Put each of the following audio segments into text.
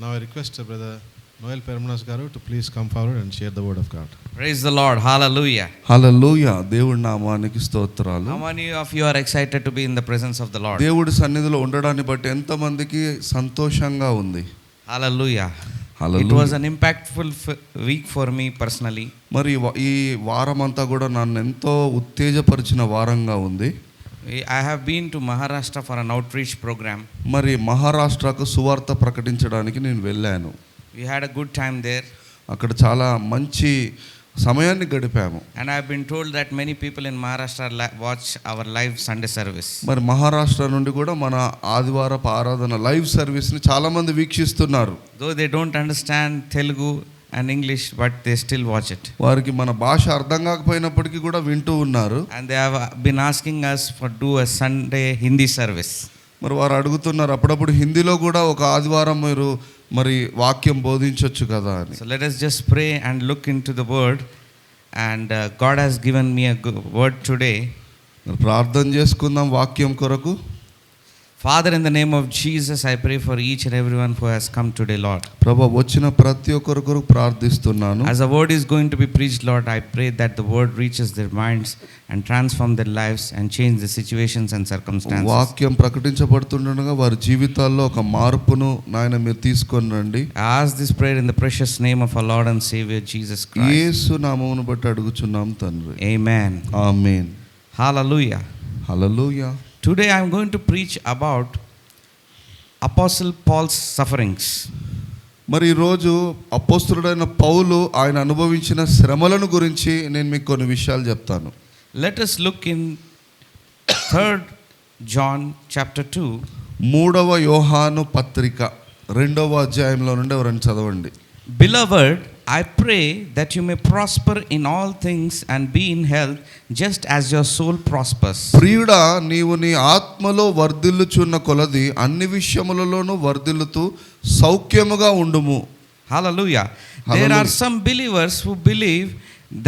Now I request Brother Noel Permanas garu to please come forward and share the word of God. Praise the Lord. Hallelujah. హల్లెలూయా. దేవుడి నామానికి స్తోత్రాలు. How many of you are excited to be in the presence of the Lord? దేవుడి సన్నిధిలో ఉండడాన్ని బట్టి ఎంతమందికి సంతోషంగా ఉంది. Hallelujah. Hallelujah. It was an impactful week for me personally. మరి ఈ వారం అంతా కూడా నన్ను ఎంతో ఉత్తేజపరిచిన వారంగా ఉంది. I have been to Maharashtra for an outreach program. మరి మహారాష్ట్రకు సువార్త ప్రకటించడానికి నేను వెళ్ళాను. We had a good time there. అక్కడ చాలా మంచి సమయాన్ని గడిపాము. And I have been told that many people in Maharashtra watch our live Sunday service. మరి మహారాష్ట్ర నుండి కూడా మన ఆదివారపు ఆరాధన లైవ్ సర్వీస్ని చాలామంది వీక్షిస్తున్నారు. Though they don't understand Telugu and English, but they still watch it. వారికి మన భాష అర్థం కాకపోయినప్పటికీ కూడా వింటూ ఉన్నారు. And they have been asking us for do a Sunday Hindi service. మరి వారు అడుగుతున్నారు, అప్పుడప్పుడు హిందీలో కూడా ఒక ఆదివారం మీరు మరి వాక్యం బోధించవచ్చు కదా అని. So let us just pray and look into the word, and God has given me a good word today. ప్రార్థన చేసుకుందాం వాక్యం కొరకు. Father, in the name of Jesus, I pray for each and everyone who has come today, Lord. ప్రభువా, వచ్చిన ప్రతి ఒక్కరి కొరకు ప్రార్థిస్తున్నాను. As the word is going to be preached, Lord, I pray that the word reaches their minds and transform their lives and change the situations and circumstances. వాక్యం ప్రకటించబడుతుండగా వారి జీవితాల్లో ఒక మార్పును నాయన మీరు తీసుకొని రండి. I ask this prayer in the precious name of our Lord and Savior Jesus Christ. యేసు నామమును బట్టి అడుగుచున్నాం తండ్రి. Amen. Amen. Hallelujah. Hallelujah. Today I am going to preach about Apostle Paul's sufferings. మరి ఈరోజు అపోస్తలుడైన పౌలు ఆయన అనుభవించిన శ్రమలను గురించి నేను మీకు కొన్ని విషయాలు చెప్తాను. Let us look in 3rd John chapter 2. 3వ యోహాను పత్రిక 2వ అధ్యాయంలో నుండి ఎవరైనా చదవండి. Beloved, I pray that you may prosper in all things and be in health just as your soul prospers. ప్రియుడా, నీవు నీ ఆత్మలో వర్ధిల్లుచున్న కొలది అన్ని విషయములలోనూ వర్ధిల్లుతూ సౌఖ్యముగా ఉండుము. Hallelujah. There are some believers who believe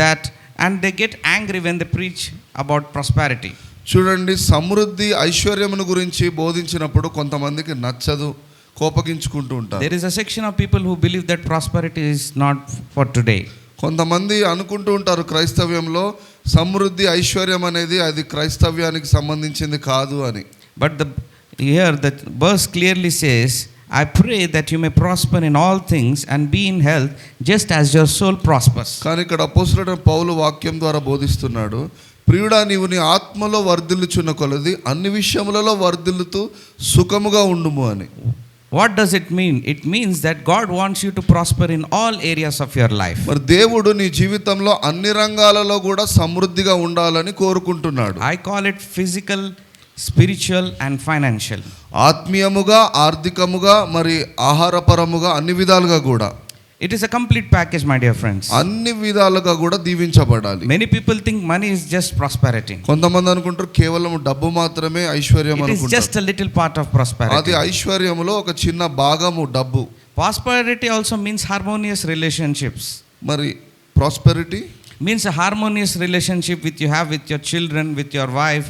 that and they get angry when they preach about prosperity. చూడండి, సమృద్ధి ఐశ్వర్యమును గురించి బోధించినప్పుడు కొంతమందికి నచ్చదు, కోపగించుకుంటూ ఉంటారు. There is a section of people who believe that prosperity is not for today. కొంతమంది అనుకుంటూ ఉంటారు క్రైస్తవ్యంలో సమృద్ధి ఐశ్వర్యం అనేది అది క్రైస్తవ్యానికి సంబంధించింది కాదు అని. But here the verse clearly says, I pray that you may prosper in all things and be in health just as your soul prospers. కానీ ఇక్కడ అపోస్తలుడైన పౌలు వాక్యం ద్వారా బోధిస్తున్నాడు, ప్రియుడా, నీవు నీ ఆత్మలో వర్ధిల్లుచున్న కొలది అన్ని విషయములలో వర్ధిల్లుతూ సుఖముగా ఉండుము అని. What does it mean? It means that God wants you to prosper in all areas of your life. మరి దేవుడు నీ జీవితంలో అన్ని రంగాలలో కూడా సమృద్ధిగా ఉండాలని కోరుకుంటున్నాడు. I call it physical, spiritual and financial. ఆత్మీయముగా, ఆర్థికముగా, మరి ఆహారపరముగా అన్ని విధాలుగా కూడా. It is a complete package, my dear friends. అన్ని విధాలుగా కూడా దీవించబడాలి. Many people think money is just prosperity. కొంతమంది అనుకుంటారు కేవలం డబ్బు మాత్రమే ఐశ్వర్యం It is అనుకుంటారు. just a little part of prosperity. అది ఐశ్వర్యములో ఒక చిన్న భాగము డబ్బు. Prosperity also means harmonious relationships. మరి prosperity Means a harmonious relationship with you have with your children, with your wife,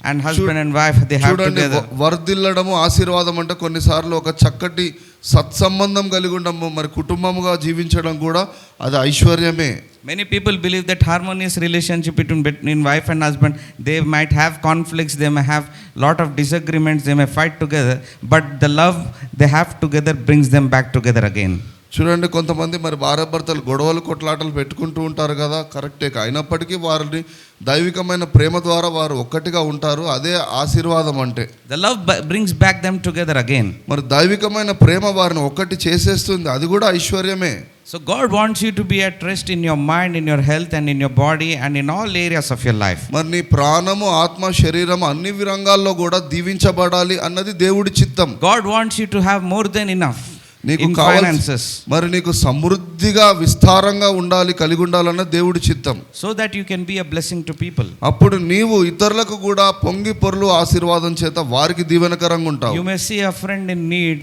and husband and wife they have together. వర్ధిల్లడము ఆశీర్వాదం అంటే కొన్నిసార్లు ఒక చక్కటి సత్సంబంధం కలిగి ఉండము, మరి కుటుంబముగా జీవించడం కూడా అది ఐశ్వర్యమే. Many people believe that harmonious relationship between wife and husband, they might have conflicts, they may have lot of disagreements, they may fight together, but the love they have together brings them back together again. చూడండి, కొంతమంది మరి భార్యాభర్తలు గొడవలు కొట్లాటలు పెట్టుకుంటూ ఉంటారు కదా, కరెక్టే. అయినప్పటికీ వారిని దైవికమైన ప్రేమ ద్వారా వారు ఒక్కటిగా ఉంటారు, అదే ఆశీర్వాదం అంటే. The love brings back them together again. మరి దైవికమైన ప్రేమ వారిని ఒక్కటి చేసేస్తుంది, అది కూడా ఐశ్వర్యమే. So God wants you to be at rest in your mind, in your health and in your body and in all areas of your life. మరి నీ ప్రాణము, ఆత్మ, శరీరము అన్ని రంగాల్లో కూడా దీవించబడాలి అన్నది దేవుడి చిత్తం. God wants you to have more than enough. నీకు కావాల్సిన మరి నీకు సమృద్ధిగా విస్తారంగా ఉండాలి, కలిగి ఉండాలన్న దేవుడి చిత్తం. So that you can be a blessing to people. అప్పుడు నీవు ఇతరులకు కూడా పొంగి పొర్లు ఆశీర్వాదం చేత వారికి దీవెనకరంగా ఉంటావు. You may see a friend in need,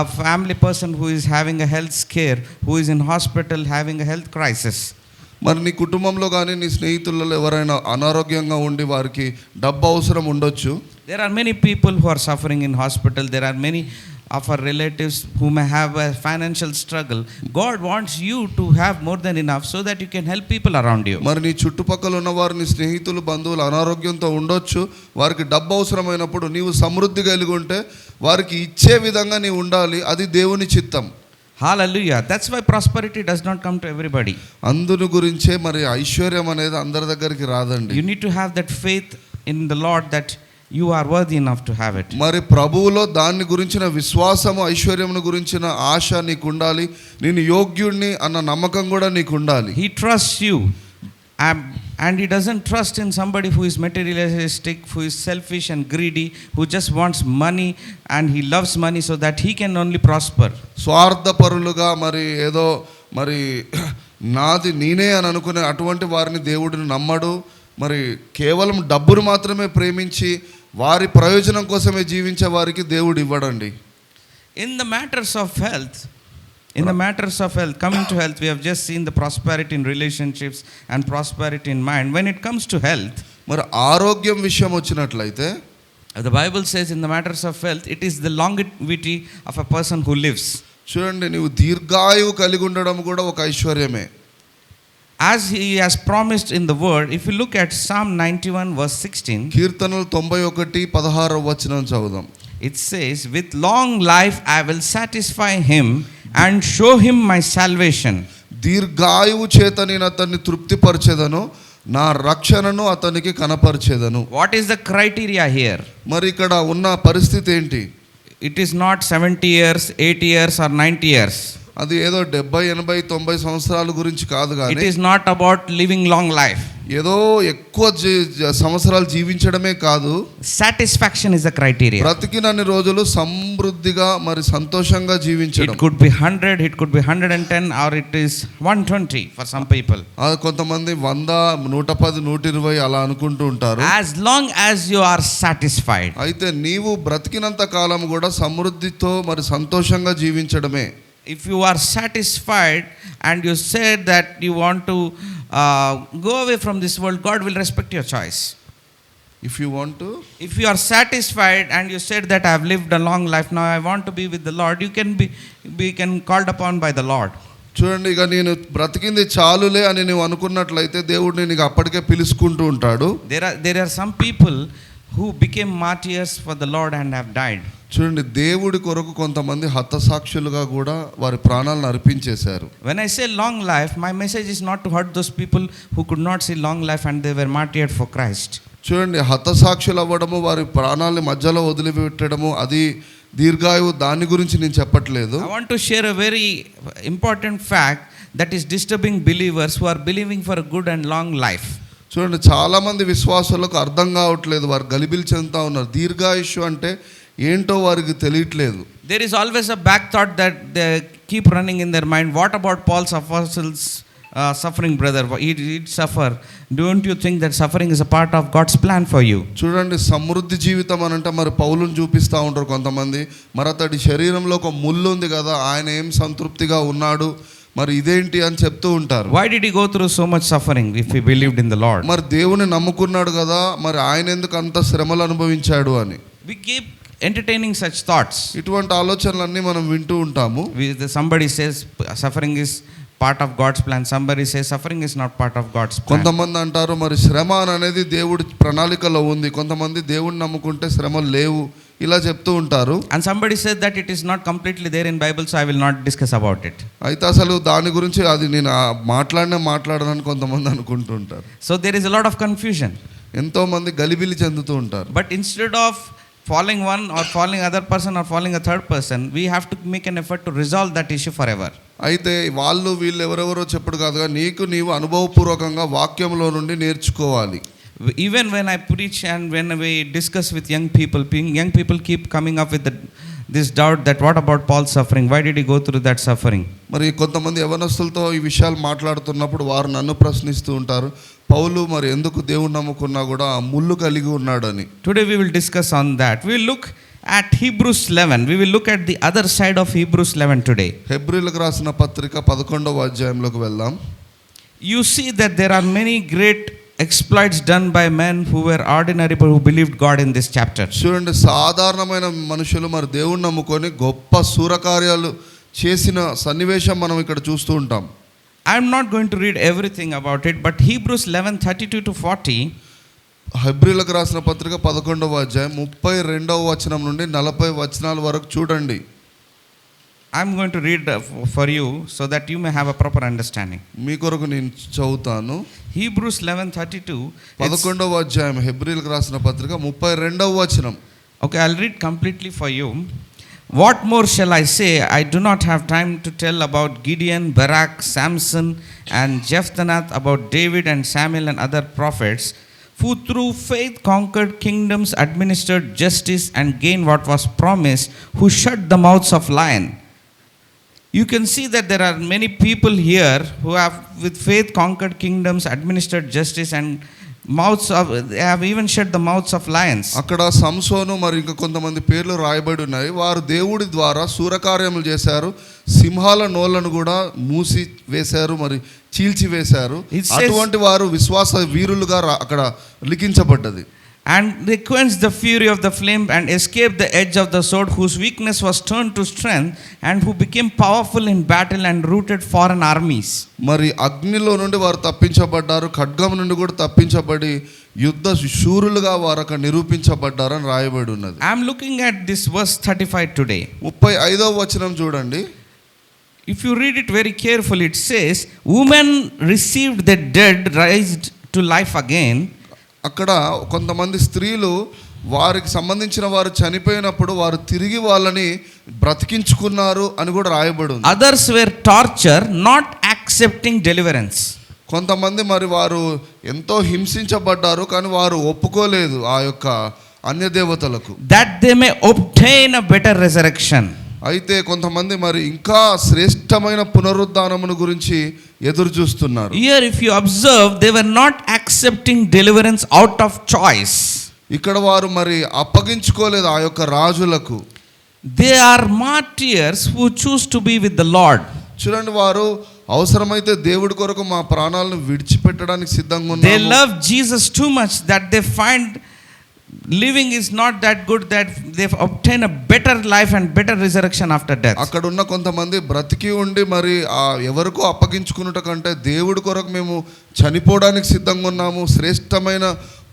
a family person who is having a health scare, who is in hospital having a health crisis. మరి నీ కుటుంబంలో కానీ నీ స్నేహితులలో ఎవరైనా అనారోగ్యంగా ఉండి వారికి డబ్బు అవసరం ఉండొచ్చు. There are many people who are suffering in hospital. There are many of our relatives who may have a financial struggle, God wants you to have more than enough so that you can help people around you. మరి నీ చుట్టుపక్కల ఉన్నవారు నీ స్నేహితులు బంధువులు అనారోగ్యంతో ఉండొచ్చు, వారికి డబ్బు అవసరమైనప్పుడు నీవు సమృద్ధి కలిగి ఉంటే వారికి ఇచ్చే విధంగా నీవు ఉండాలి, అది దేవుని చిత్తం. Hallelujah. That's why prosperity does not come to everybody. అందును గురించే మరి ఐశ్వర్యం అనేది అందరి దగ్గరికి రాదండి. You need to have that faith in the Lord that you are worthy enough to have it. మరి ప్రభువులో దాన్ని గురించిన విశ్వాసము, ఐశ్వర్యమును గురించిన ఆశ నీకు ఉండాలి, నేను యోగ్యుడిని అన్న నమ్మకం కూడా నీకు ఉండాలి. He trusts you, and he doesn't trust in somebody who is materialistic, who is selfish and greedy, who just wants money and he loves money so that he can only prosper. స్వార్థపరులుగా మరి ఏదో మరి నాది నేనే అని అనుకునే అటువంటి వారిని దేవుడిని నమ్మడు. మరి కేవలం డబ్బును మాత్రమే ప్రేమించి వారి ప్రయోజనం కోసమే జీవించే వారికి దేవుడు ఇవ్వడండి. In the matters of health, coming to health, we have just seen the prosperity in relationships and prosperity in mind. When it comes to health, మరి ఆరోగ్యం విషయం వచ్చినట్లయితే the Bible says in the matters of health, it is the longevity of a person who lives. చూడండి, నీవు దీర్ఘాయువు కలిగి ఉండడం కూడా ఒక ఐశ్వర్యమే. As he has promised in the word, if you look at Psalm 91 verse 16, కీర్తనలు 91:16 వచనం చదువుదాం. it says, with long life I will satisfy him and show him my salvation. దీర్ఘాయువు చేత నేను అతన్ని తృప్తిపరచెదను, నా రక్షణను అతనికి కనపరిచెదను. What is the criteria here? మరి ఇక్కడ ఉన్న పరిస్థితి ఏంటి? It is not 70 years, 80 years or 90 years. అది ఏదో 70, 80, 90 సంవత్సరాల గురించి కాదు It కానీ is not about living long life. ఏదో ఎక్కువ సంవత్సరాలు జీవించడమే కాదు. Satisfaction is the criteria. బ్రతికినన్ని రోజులు సమృద్ధిగా మరి సంతోషంగా It జీవించడం. could be 100, it could be 110, or it is 120 for some people. కొంతమంది 100, 110, 120 అలా అనుకుంటూ ఉంటారు. As long as you are satisfied. అయితే నీవు బ్రతికినంత కాలం కూడా సమృద్ధితో మరి సంతోషంగా జీవించడమే. If you are satisfied and you said that you want to go away from this world, God will respect your choice. If you want to, if you are satisfied and you said that I have lived a long life, now I want to be with the Lord, you can be called upon by the Lord. చూడండి, ఇక నేను బ్రతికింది చాలులే అని నువ్వు అనుకున్నట్లయితే దేవుడు నీకు అప్పటికే పిలుచుకుంటూ ఉంటాడు. There are some people who became martyrs for the Lord and have died. చూడండి, దేవుడి కొరకు కొంతమంది హతసాక్షులుగా కూడా వారి ప్రాణాలను అర్పించేశారు. When I say long life, my message is not to hurt those people who could not see long life and they were martyred for Christ. చూడండి, హతసాక్షులు అవ్వడము, వారి ప్రాణాలని మధ్యలో వదిలిపెట్టడము, అది దీర్ఘాయువు, దాని గురించి నేను చెప్పట్లేదు. I want to share a very important fact that is disturbing believers who are believing for a good and long life. చూడండి, చాలామంది విశ్వాసులకు అర్థం కావట్లేదు, వారు గలిబిలి చెందుతూ ఉన్నారు. దీర్ఘాయుష్ అంటే ఏంటో వారికి తెలియట్లేదు. There is always a back thought that they keep running in their mind. What about Paul's apostles suffering, brother? He did suffer. Don't you think that suffering is a part of God's plan for you? చూడండి, సమృద్ధి జీవితం అని అంటే మరి పౌలుని చూపిస్తూ ఉంటారు కొంతమంది. మరి అతడి శరీరంలో ఒక ముళ్ళు ఉంది కదా, ఆయన ఏం సంతృప్తిగా ఉన్నాడు, మరి ఇదేంటి అని చెప్తూ ఉంటారు. Why did he go through so much suffering if he believed in the Lord? మరి దేవుని నమ్ముకున్నాడు కదా, మరి ఆయన ఎందుకు అంత శ్రమలు అనుభవించాడు అని. We keep entertaining such thoughts. ఇటువంటి ఆలోచనలన్నీ మనం వింటూ ఉంటాము. Somebody says suffering is part of God's plan. Somebody says suffering is not part of God's plan. కొంతమంది అంటారు మరి శ్రమ అనేది దేవుడి ప్రణాళికలో ఉంది, కొంతమంది దేవుడిని నమ్ముకుంటే శ్రమలు లేవు, ఇలా చెప్తూ ఉంటారు. And somebody said that it is not completely there in Bible, so I will not discuss about it. అయితే అసలు దాని గురించి అది నేను మాట్లాడనని కొంతమంది అనుకుంటూ ఉంటారు. So there is a lot of confusion. ఎంతో మంది గలిబిలి చెందుతూ ఉంటారు. But instead of falling one or falling other person or falling a third person, we have to make an effort to resolve that issue forever. అయితే వీళ్ళు ఎవరెవరో చెప్పుడు కాదుగా, నీకు నీవు అనుభవపూర్వకంగా వాక్యంలో నుండి నేర్చుకోవాలి. Even when I preach and when we discuss with young people keep coming up with this doubt that what about Paul's suffering? Why did he go through that suffering? మరి కొంతమంది యవనస్తులతో ఈ విషయాలు మాట్లాడుతున్నప్పుడు వారు నన్ను ప్రశ్నిస్తూ ఉంటారు, పౌలు మరి ఎందుకు దేవుని నమ్ముకున్నా కూడా ఆ ముళ్ళు కలిగి ఉన్నాడని. Today we will discuss on that. We will look at Hebrews 11. We will look at the other side of Hebrews 11 today. హెబ్రీయులకు రాసిన పత్రిక 11వ అధ్యాయంలోకి వెళ్దాం. You see that there are many great exploits done by men who were ordinary but who believed God in this chapter. చూడండి, సాధారణమైన మనుషులు మరి దేవుణ్ణి నమ్ముకొని గొప్ప సూరకార్యాలు చేసిన సన్నివేశం మనం ఇక్కడ చూస్తూ ఉంటాం. I'm not going to read everything about it, but Hebrews 11:32 to 40. హెబ్రీలకు రాసిన పత్రిక 11వ అధ్యాయం 32వ వచనం నుండి 40 వచనాల వరకు చూడండి. I'm going to read for you so that you may have a proper understanding. మీ కొరకు నేను చదువుతాను. Hebrews 11:32. 11వ అధ్యాయం హెబ్రీలకు రాసిన పత్రిక 32వ వచనం. Okay, I'll read completely for you. What more shall I say? I do not have time to tell about Gideon, Barak, Samson, and Jephthah, about David and Samuel and other prophets, who through faith conquered kingdoms, administered justice, and gained what was promised, who shut the mouths of lions. You can see that there are many people here who have with faith conquered kingdoms, administered justice, and they have even shut the mouths of lions. అక్కడ సంసోను మరి ఇంకా కొంతమంది పేర్లు రాయబడి ఉన్నాయి. వారు దేవుడి ద్వారా సూరకార్యములు చేశారు, సింహాల నోళ్లను కూడా మూసి వేశారు, మరి చీల్చి వేశారు. అటువంటి వారు విశ్వాస వీరులుగా అక్కడ లిఖించబడ్డది. And they quenched the fury of the flame and escaped the edge of the sword, whose weakness was turned to strength, and who became powerful in battle and routed foreign armies. మరి అగ్నిలో నుండి వారు తప్పించబడ్డారు, ఖడ్గం నుండి కూడా తప్పించబడి యుద్ధ శూరులుగా వారు అక్కడ నిరూపించబడ్డారని రాయబడి ఉన్నది. I am looking at this verse 35 today. 35వ వచనం చూడండి. If you read it very carefully, it says, women received the dead raised to life again. అక్కడ కొంతమంది స్త్రీలు వారికి సంబంధించిన వారు చనిపోయినప్పుడు వారు తిరిగి వాళ్ళని బ్రతికించుకున్నారు అని కూడా రాయబడి ఉంది. Others were tortured, not accepting deliverance. కొంతమంది మరి వారు ఎంతో హింసించబడ్డారు, కానీ వారు ఒప్పుకోలేదు ఆ యొక్క అన్య దేవతలకు. That they may obtain a better resurrection. అయితే కొంతమంది మరి ఇంకా శ్రేష్టమైన పునరుద్ధానమును గురించి ఎదురు చూస్తున్నారు. Here if you observe, they were not accepting deliverance out of choice. ఇక్కడ వారు మరి అప్పగించుకోలేదు ఆ యొక్క రాజులకు. They are martyrs who choose to be with the Lord. చూడండి, వారు అవసరమైతే దేవుడి కొరకు మా ప్రాణాలను విడిచిపెట్టడానికి సిద్ధంగా ఉన్నారు. They love Jesus too much that they find living is not that good that they obtain a better life and better resurrection after death. అక్కడ ఉన్న కొంతమంది బ్రతికి ఉండి మరి ఆ ఎవరికో అప్పగించుకున్నట కంటే దేవుడి కొరకు మేము చనిపోవడానికి సిద్ధంగా ఉన్నాము, శ్రేష్టమైన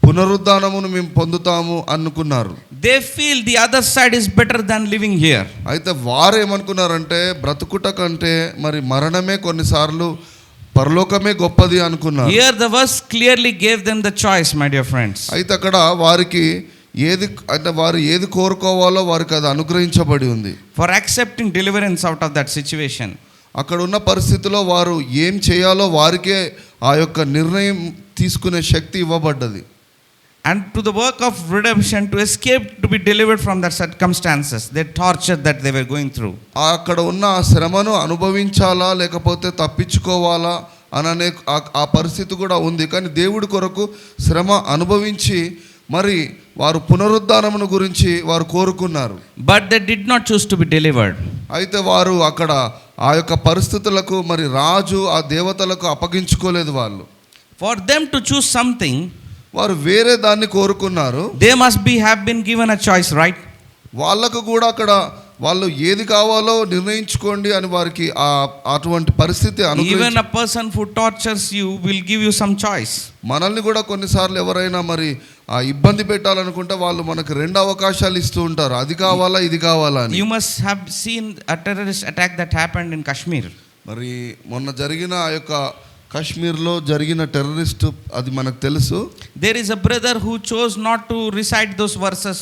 పునరుద్ధానమును మేము పొందుతాము అనుకున్నారు. They feel the other side is better than living here. అయితే వారు ఏమనుకున్నారంటే బ్రతుకుట కంటే మరి మరణమే కొన్నిసార్లు పరలోకమే గొప్పది అనుకున్నారు. Here the verse clearly gave them the choice, my dear friends. అయితే అక్కడ వారికి వారు ఏది కోరుకోవాలో వారికి అది అనుగ్రహించబడి ఉంది. For accepting deliverance out of that situation. అక్కడ ఉన్న పరిస్థితిలో వారు ఏం చేయాలో వారికే ఆ యొక్క నిర్ణయం తీసుకునే శక్తి ఇవ్వబడ్డది. And to the work of redemption, to escape, to be delivered from that circumstances, the torture that they were going through. అక్కడ ఉన్న ఆ శ్రమను అనుభవించాలా లేకపోతే తప్పించుకోవాలా అనే ఆ పరిస్థితి కూడా ఉంది. కానీ దేవుడి కొరకు శ్రమ అనుభవించి మరి వారు పునరుద్ధానమును గురించి వారు కోరుకున్నారు. But they did not choose to be delivered. అయితే వారు అక్కడ ఆ యొక్క పరిస్థితులకు మరి రాజు ఆ దేవతలకు అప్పగించుకోలేదు. వాళ్ళు For them to choose something, వారు వేరే దాన్ని కోరుకున్నారు. they must have been given a choice, right? వాళ్ళకు కూడా అక్కడ వాళ్ళు ఏది కావాలో నిర్ణయించుకోండి అని వారికి అటువంటి పరిస్థితి Even a person who tortures you will give you some choice. మనల్ని కూడా కొన్నిసార్లు ఎవరైనా మరి ఇబ్బంది పెట్టాలనుకుంటే వాళ్ళు మనకు రెండు అవకాశాలు ఇస్తూ ఉంటారు, అది కావాలా ఇది కావాలా అని. You must have seen a terrorist attack that happened in Kashmir. మరి మొన్న జరిగిన ఆ యొక్క కాశ్మీర్లో జరిగిన టెర్రరిస్ట్ అది మనకు తెలుసు. There is a brother who chose not to recite those verses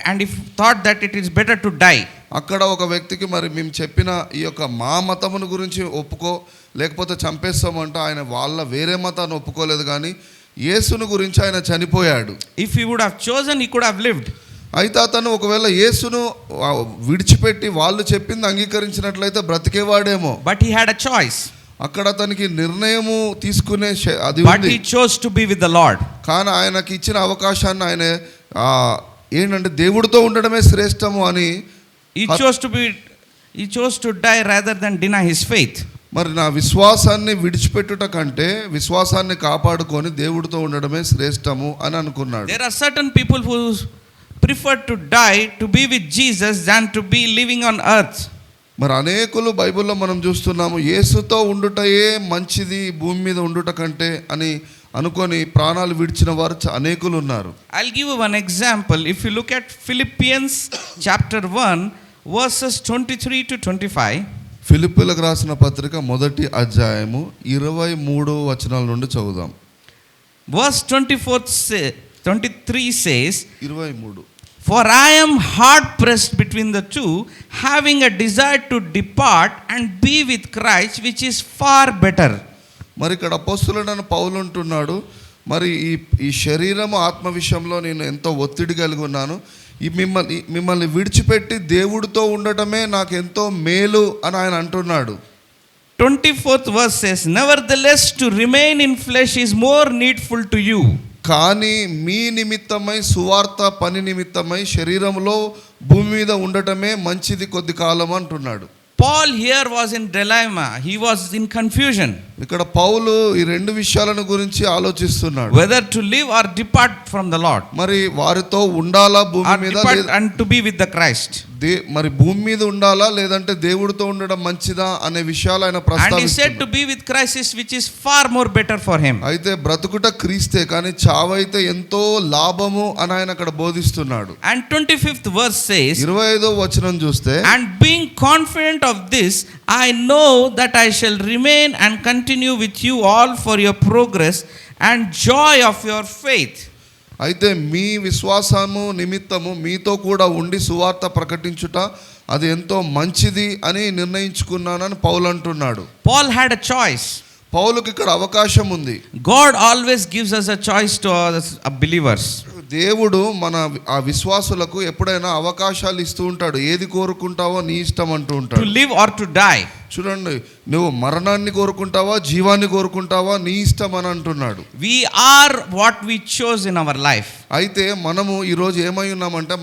and if thought that it is better to die. అక్కడ ఒక వ్యక్తికి మరి మేము చెప్పిన ఈ యొక్క మా మతమును గురించి ఒప్పుకో లేకపోతే చంపేస్తామంటే ఆయన వాళ్ళ వేరే మతాన్ని ఒప్పుకోలేదు, కానీ యేసును గురించి ఆయన చనిపోయాడు. If he would have chosen, he could have lived. అయితే అతను ఒకవేళ యేసును విడిచిపెట్టి వాళ్ళు చెప్పింది అంగీకరించినట్లయితే బ్రతికేవాడేమో. But he had a choice. అక్కడ అతనికి నిర్ణయము తీసుకునే అది But he chose to be with the Lord. కానీ ఆయనకి ఇచ్చిన అవకాశాన్ని ఆయన ఏంటంటే దేవుడితో ఉండడమే శ్రేష్టము అని He chose to die rather than deny his faith. మరి నా విశ్వాసాన్ని విడిచిపెట్టుట కంటే విశ్వాసాన్ని కాపాడుకొని దేవుడితో ఉండడమే శ్రేష్టము అని అనుకున్నాడు. There are certain people who prefer to die to be with Jesus than to be living on earth. మరి అనేకులు బైబిల్లో మనం చూస్తున్నాము, యేసుతో ఉండుటయే మంచిది భూమి మీద ఉండుట కంటే అని అనుకొని ప్రాణాలు విడిచిన వారు అనేకులు ఉన్నారు. I'll give you one example. If you look at Philippians chapter 1 verses 23 to 25. ఫిలిప్పీలకు రాసిన పత్రిక మొదటి అధ్యాయము 23 వచనాల నుండి చదువుదాం. Verse 23 says, 23 For I am hard pressed between the two, having a desire to depart and be with Christ, which is far better. మరి ఇక్కడ అపోస్తలుడైన పౌలు అంటున్నాడు, మరి ఈ శరీరము ఆత్మ విషయంలో నేను ఎంతో ఒత్తిడి కలిగి ఉన్నాను, ఈ మిమ్మల్ని విడిచిపెట్టి దేవుడితో ఉండటమే నాకు ఎంతో మేలు అని ఆయన అంటున్నాడు. 24th verse says, Nevertheless to remain in flesh is more needful to you. కానీ మీ నిమిత్తమై సువార్త పని నిమిత్తమై శరీరంలో భూమి మీద ఉండటమే మంచిది కొద్ది కాలం అంటున్నాడు. Paul here was in dilemma. He was in confusion. ఇక్కడ పౌలు ఈ రెండు విషయాలను గురించి ఆలోచిస్తున్నాడు. Whether to live or depart from the Lord. మరి వారితో ఉండాలా భూమి మీద and to be with the Christ. మరి భూమి మీద ఉండాలా లేదంటే దేవుడితో ఉండడం మంచిదా అనే విషయాలు ఆయన ప్రస్తావిస్తున్నాడు. And he said to be with Christ is which is far more better for him. అయితే బ్రతుకుట క్రీస్తే కానీ చావైతే ఎంతో లాభము అని ఆయన అక్కడ బోధిస్తున్నాడు. And 25th verse says, 25వ వచనం చూస్తే, And being confident of this, I know that I shall remain and continue with you all for your progress and joy of your faith. అయితే మీ విశ్వాసము నిమిత్తము మీతో కూడా ఉండి సువార్త ప్రకటించుట అది ఎంతో మంచిది అని నిర్ణయించుకున్నానని పౌలు అంటున్నాడు. Paul had a choice. పౌలుకి ఇక్కడ అవకాశం ఉంది. God always gives us a choice to us believers. దేవుడు మన ఆ విశ్వాసులకు ఎప్పుడైనా అవకాశాలు ఇస్తూ ఉంటాడు. ఏది కోరుకుంటావో నీ ఇష్టం అంటూ ఉంటాడు. To live or to die. చూడండి, నువ్వు మరణాన్ని కోరుకుంటావా జీవాన్ని కోరుకుంటావా నీ ఇష్టం అని అంటున్నాడు. We are what we chose in our life. అయితే మనము ఈరోజు ఏమై ఉన్నామంటే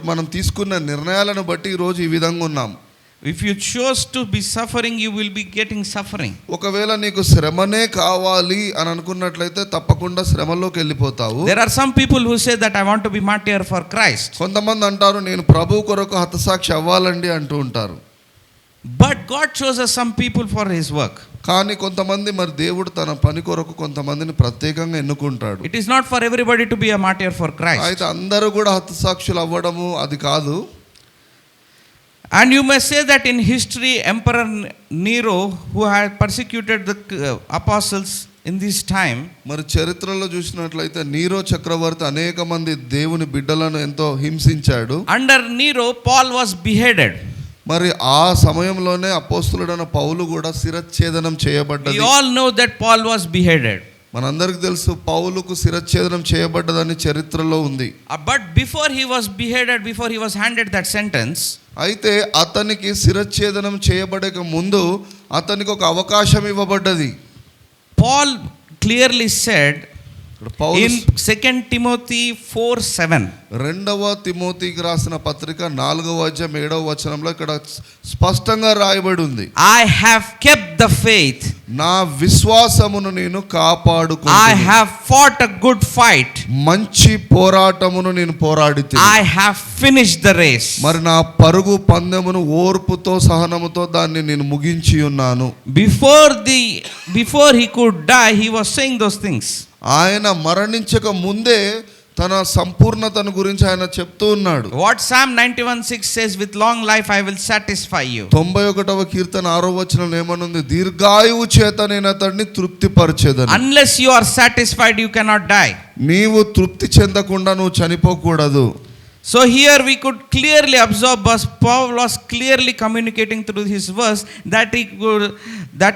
మనం తీసుకున్న నిర్ణయాలను బట్టి ఈరోజు ఈ విధంగా ఉన్నాం. If you chose to be suffering, you will be getting suffering. ఒకవేళ నీకు శ్రమనే కావాలి అని అనుకున్నట్లయితే తప్పకుండా శ్రమలోకి వెళ్ళిపోతావు. There are some people who say that I want to be martyr for Christ. కొంతమంది అంటారు నేను ప్రభు కొరకు హతసాక్షి అవ్వాలండి అంటూ ఉంటారు. But God chose some people for his work. కానీ కొంతమంది మరి దేవుడు తన పని కొరకు కొంతమందిని ప్రత్యేకంగా ఎన్నుకుంటాడు. It is not for everybody to be a martyr for Christ. అయితే అందరూ కూడా హతసాక్షులు అవ్వడము అది కాదు. And you may say that in history, Emperor Nero, who had persecuted the apostles in this time, మరి చరిత్రలో చూసినట్లయితే నీరో చక్రవర్తి అనేక మంది దేవుని బిడ్డలను ఎంతో హింసించాడు. under Nero, Paul was beheaded. మరి ఆ సమయంలోనే అపోస్తలుడైన పౌలు కూడా శిరచ్ఛేదనం చేయబడ్డది. We all know that Paul was beheaded. మనందరికీ తెలుసు పౌలుకు శిరచ్ఛేదనం చేయబడ్డదని చరిత్రలో ఉంది. But before he was beheaded, before he was handed that sentence, అయితే అతనికి శిరచ్ఛేదనం చేయబడక ముందు అతనికి ఒక అవకాశం ఇవ్వబడ్డది. Paul clearly said in 2 Timothy 4:7, రెండవ తిమోతికి రాసిన పత్రిక 4వ అధ్యాయం 7వ వచనంలో ఇక్కడ స్పష్టంగా రాయబడి ఉంది, I have kept the faith, నా విశ్వాసమును నేను కాపాడుకున్నాను, I have fought a good fight, మంచి పోరాటమును నేను పోరాడితిని, I have finished the race. మరి నా పరుగు పందెమును ఓర్పుతో సహనముతో దాన్ని నేను ముగించి ఉన్నాను. Before he could die, he was saying those things. ఆయన మరణించక ముందే తన సంపూర్ణతను గురించి ఆయన చెప్తూ ఉన్నాడు. What Psalm 91:6 says, with long life I will satisfy you. 91వ కీర్తన 6వ వచనంలో ఏమనుంది, దీర్ఘాయువు చేత నేను అతడిని తృప్తిపరచెదను. Unless you are satisfied, you cannot die. నీవు తృప్తి చెందకుండా నువ్వు చనిపోకూడదు. So here we could clearly observe, Paul was clearly communicating through his verse that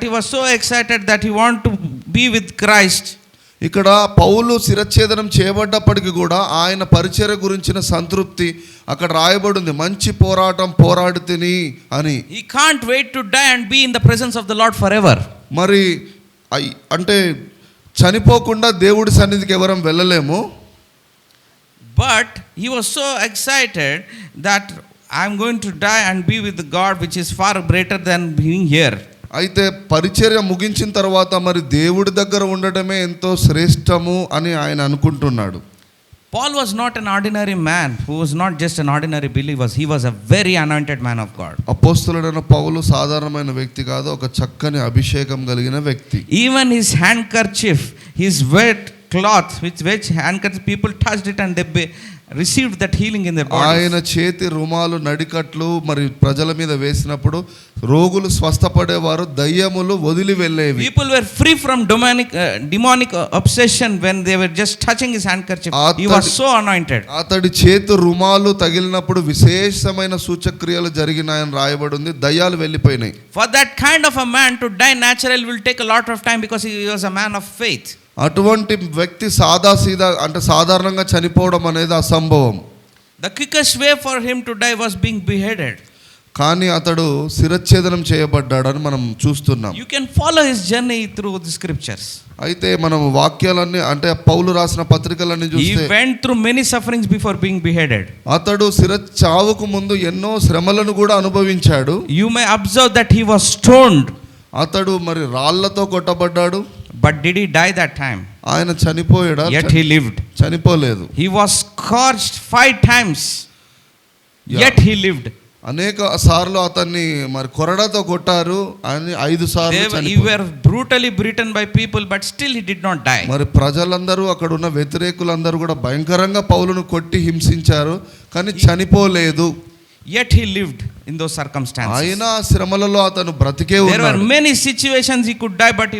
he was so excited that he wanted to be with Christ. ఇక్కడ పౌలు శిరచ్ఛేదనం చేయబడ్డప్పటికీ కూడా ఆయన పరిచర్య గురించిన సంతృప్తి అక్కడ రాయబడి ఉంది, మంచి పోరాటం పోరాడితిని అని. He can't wait to die and be in the presence of the Lord forever. మరి అంటే చనిపోకుండా దేవుడి సన్నిధికి ఎవరం వెళ్ళలేము. But he was so excited that I'm going to die and be with God, which is far greater than being here. అయితే పరిచర్య ముగించిన తర్వాత మరి దేవుడి దగ్గర ఉండటమే ఎంతో శ్రేష్టము అని ఆయన అనుకుంటున్నాడు. Paul was not an ordinary man who was not just an ordinary believer. He was a very anointed man of God. అపోస్తలుడైన పౌలు సాధారణమైన వ్యక్తి కాదు, ఒక చక్కని అభిషేకం కలిగిన వ్యక్తి. Even his handkerchief, his wet cloth, with which handkerchief people touched it and they received that healing in their bodies. ఆయన చేతి రుమాలు నడికట్లు మరి ప్రజల మీద వేసినప్పుడు రోగులు స్వస్థపడేవారు, దయ్యములు వదిలి వెళ్ళేవి. People were free from demonic obsession when they were just touching his handkerchief. He was so anointed. అతడి చేతి రుమాలు తగిలినప్పుడు విశేషమైన సూచక్రియలు జరిగినాయని రాయబడి ఉంది. దయ్యాలు వెళ్ళిపోయినాయి. For that kind of a man to die naturally will take a lot of time because he was a man of faith. అటువంటి వ్యక్తి సీదా అంటే సాధారణంగా చనిపోవడం అనేది అసంభవం. The quickest way for him to die was being beheaded. కానీ అతడు శిరచ్ఛేదనం చేయబడ్డాడని మనం చూస్తున్నాం. You can follow his journey through the scriptures. అయితే మనం వాక్యాలన్నీ అంటే పౌలు రాసిన పత్రికలన్నీ చూస్తే he went through many sufferings before being beheaded. అతడు చావుకు ముందు ఎన్నో శ్రమలను కూడా అనుభవించాడు. You may observe that he was stoned. అతడు మరి రాళ్లతో కొట్టబడ్డాడు. But did he die that time? ఆయన చనిపోయాడా? Yet he lived. చనిపోలేదు. He was scourged 5 times. Yet he lived. అనేక సార్లు అతన్ని మరి కొరడాతో కొట్టారు అని 5 సార్లు చనిపోయాడు. He were brutally beaten by people but still he did not die. మరి ప్రజలందరూ అక్కడ ఉన్న వ్యతిరేకులందరూ కూడా భయంకరంగా పౌలును కొట్టి హింసించారు, కానీ చనిపోలేదు. Yet he lived in those circumstances. అయినా శ్రమలలో అతను బ్రతికే ఉన్నాడు. There were many situations he could die but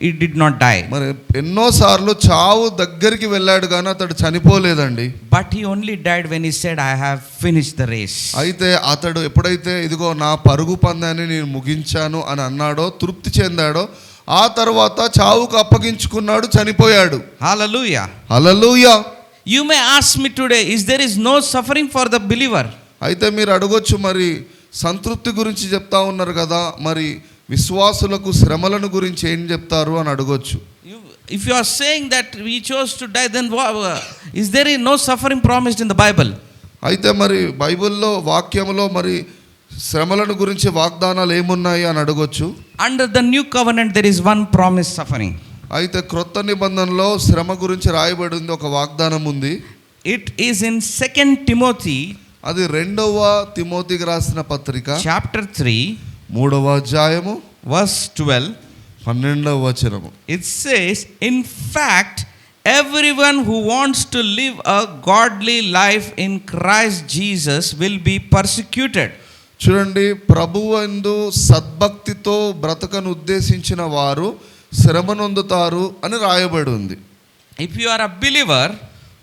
he did not die. మరి ఎన్నో సార్లు చావు దగ్గరికి వెళ్ళాడు కానీ అతడు చనిపోలేదండి. But he only died when he said, I have finished the race. అయితే అతడు ఎప్పుడైతే ఇదిగో నా పరుగు పందాన్ని నేను ముగించాను అని అన్నాడో, తృప్తి చెందాడో, ఆ తర్వాత చావుకు అప్పగించుకున్నాడు, చనిపోయాడు. Hallelujah. Hallelujah. You may ask me today, there is no suffering for the believer? అయితే మీరు అడగొచ్చు, మరి సంతృప్తి గురించి చెప్తా ఉన్నారు కదా, మరి విశ్వాసులకు శ్రమలను గురించి ఏం చెప్తారు అని అడగొచ్చు. If you are saying that we chose to die, then is there no suffering promised in the Bible? అయితే మరి బైబిల్లో వాక్యంలో మరి శ్రమలను గురించి వాగ్దానాలు ఏమున్నాయి అని అడగొచ్చు. Under the new covenant there is one promised suffering. అయితే క్రొత్త నిబంధనలో శ్రమ గురించి రాయబడి ఉంది, ఒక వాగ్దానం ఉంది. It is in 2 Timothy. అది 2వ తిమోతికి రాసిన పత్రిక chapter 3 3వ అధ్యాయము verse 12. 12వ వచనము. It says, in fact, everyone who wants to live a godly life in Christ Jesus will be persecuted. చూడండి, ప్రభువందు సద్భక్తితో బ్రతకను ఉద్దేశించిన వారు శ్రమ నొందుతారు అని రాయబడి ఉంది. If you are a believer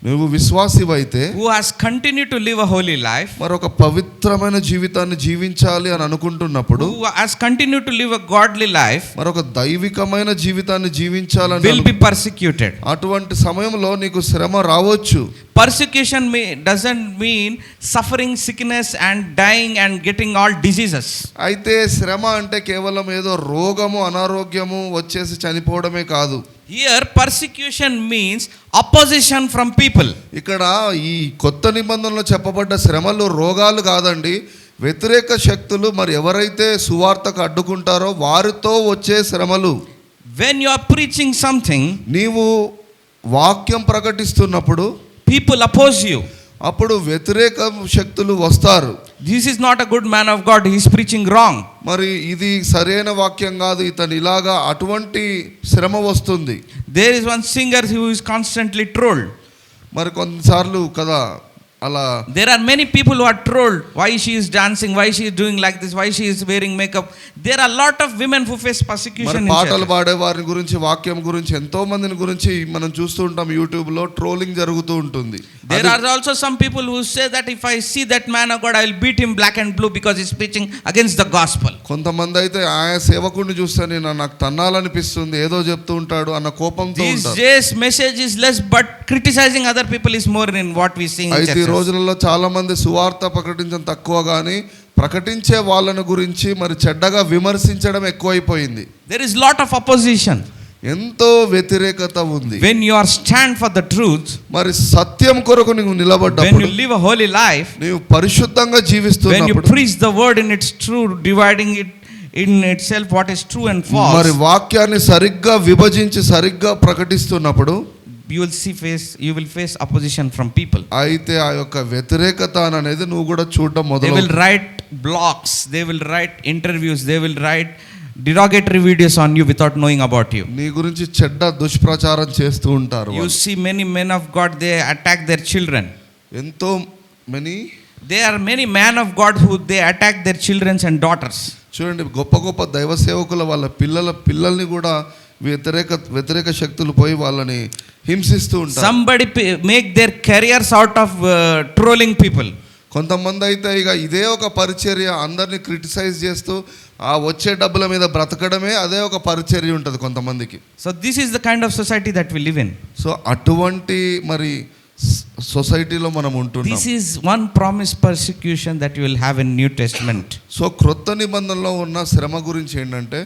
నువ్వు విశ్వాసివైతే, who has continued to live a holy life, మరొక పవిత్రమైన జీవితాన్ని జీవించాలి అని అనుకుంటున్నప్పుడు, who has continued to live a godly life, మరొక దైవికమైన జీవితాన్ని జీవించాలని will be persecuted. అటువంటి సమయంలో నీకు శ్రమ రావచ్చు. Persecution doesn't mean suffering, sickness and dying and getting all diseases. అయితే శ్రమ అంటే కేవలం ఏదో రోగము, అనారోగ్యము వచ్చేసి చనిపోవడమే కాదు. Here persecution means opposition from people. ఇక్కడ ఈ కొత్త నిబంధనలో చెప్పబడ్డ శ్రమలు రోగాలు కాదండి, వ్యతిరేక శక్తులు, మరి ఎవరైతే సువార్తకు అడ్డుకుంటారో వారితో వచ్చే శ్రమలు. When you are preaching something, నీవు వాక్యం ప్రకటిస్తున్నప్పుడు people oppose you. అప్పుడు వ్యతిరేక శక్తులు వస్తారు. This is not a good man of God, he is preaching wrong. మరి ఇది సరైన వాక్యం కాదు, ఇతను ఇలాగా, అటువంటి శ్రమ వస్తుంది. There is one singer who is constantly trolled. మరి కొన్నిసార్లు కదా అలా. There are many people who are trolled. Why she is dancing? Why she is doing like this? Why she is wearing makeup? There are a lot of women who face persecution in పాటలు church. పాడే వారి గురించి, వాక్యం గురించి, ఎంతో మందిని గురించి మనం చూస్తూ ఉంటాం. యూట్యూబ్ లో ట్రోలింగ్ జరుగుతూ ఉంటుంది. There are also some people who say that if I see that man of God, I will beat him black and blue because he is preaching against the gospel. కొంతమంది అయితే ఆయన సేవకుడిని చూస్తే నాకు తన్నాలనిపిస్తుంది, ఏదో చెప్తూ ఉంటాడు అన్న కోపంతో These ఉంటారు. days message is less, but criticizing other people is more in what we see in అయితే ఈ churches. రోజులలో చాలా మంది సువార్త ప్రకటించడం తక్కువ, కానీ ప్రకటించే వాళ్ళని గురించి మరి చెడ్డగా విమర్శించడం ఎక్కువైపోయింది. There is lot of opposition. ఎంతో వ్యతిరేకత ఉంది. When you are stand for the truth, మరి సత్యం కొరకు నీవు when నిలబడ్డప్పుడు, you live a holy life, నీవు పరిశుద్ధంగా when you జీవిస్తున్నప్పుడు, preach the word in its truth, dividing it in itself what is true and మరి false, వాక్యాన్ని సరిగ్గా విభజించి సరిగ్గా ప్రకటిస్తున్నప్పుడు you will face opposition from people. అయితే ఆ యొక్క వ్యతిరేకత అనేది నువ్వు కూడా చూడడం They మొదలు will write blogs, they will write interviews, they will write derogatory videos on you without knowing about you. నీ గురించి చెడ్డ దుష్ప్రచారం చేస్తూ ఉంటారు You వాళ్ళు. see many men of God, they attack their children. ఎంతో many There are many men of God who they attack their children and daughters. చూడండి గొప్ప గొప్ప దైవ సేవకుల వాళ్ళ పిల్లల్ని కూడా వ్యతిరేక శక్తులు పోయి వాళ్ళని హింసిస్తూ ఉంటారు. Somebody make their careers out of trolling people. కొంతమంది అయితే ఇక ఇదే ఒక పరిచర్య, అందరిని క్రిటిసైజ్ చేస్తూ ఆ వచ్చే డబ్బుల మీద బ్రతకడమే అదే ఒక పరిచర్య ఉంటుంది కొంతమందికి. So this is the kind of society that we live in. So అటువంటి మరి సొసైటీలో మనం ఉంటున్నాం. This is one promised persecution that you will have in New Testament. So క్రొత్త నిబంధనలో ఉన్న శ్రమ గురించి ఏంటంటే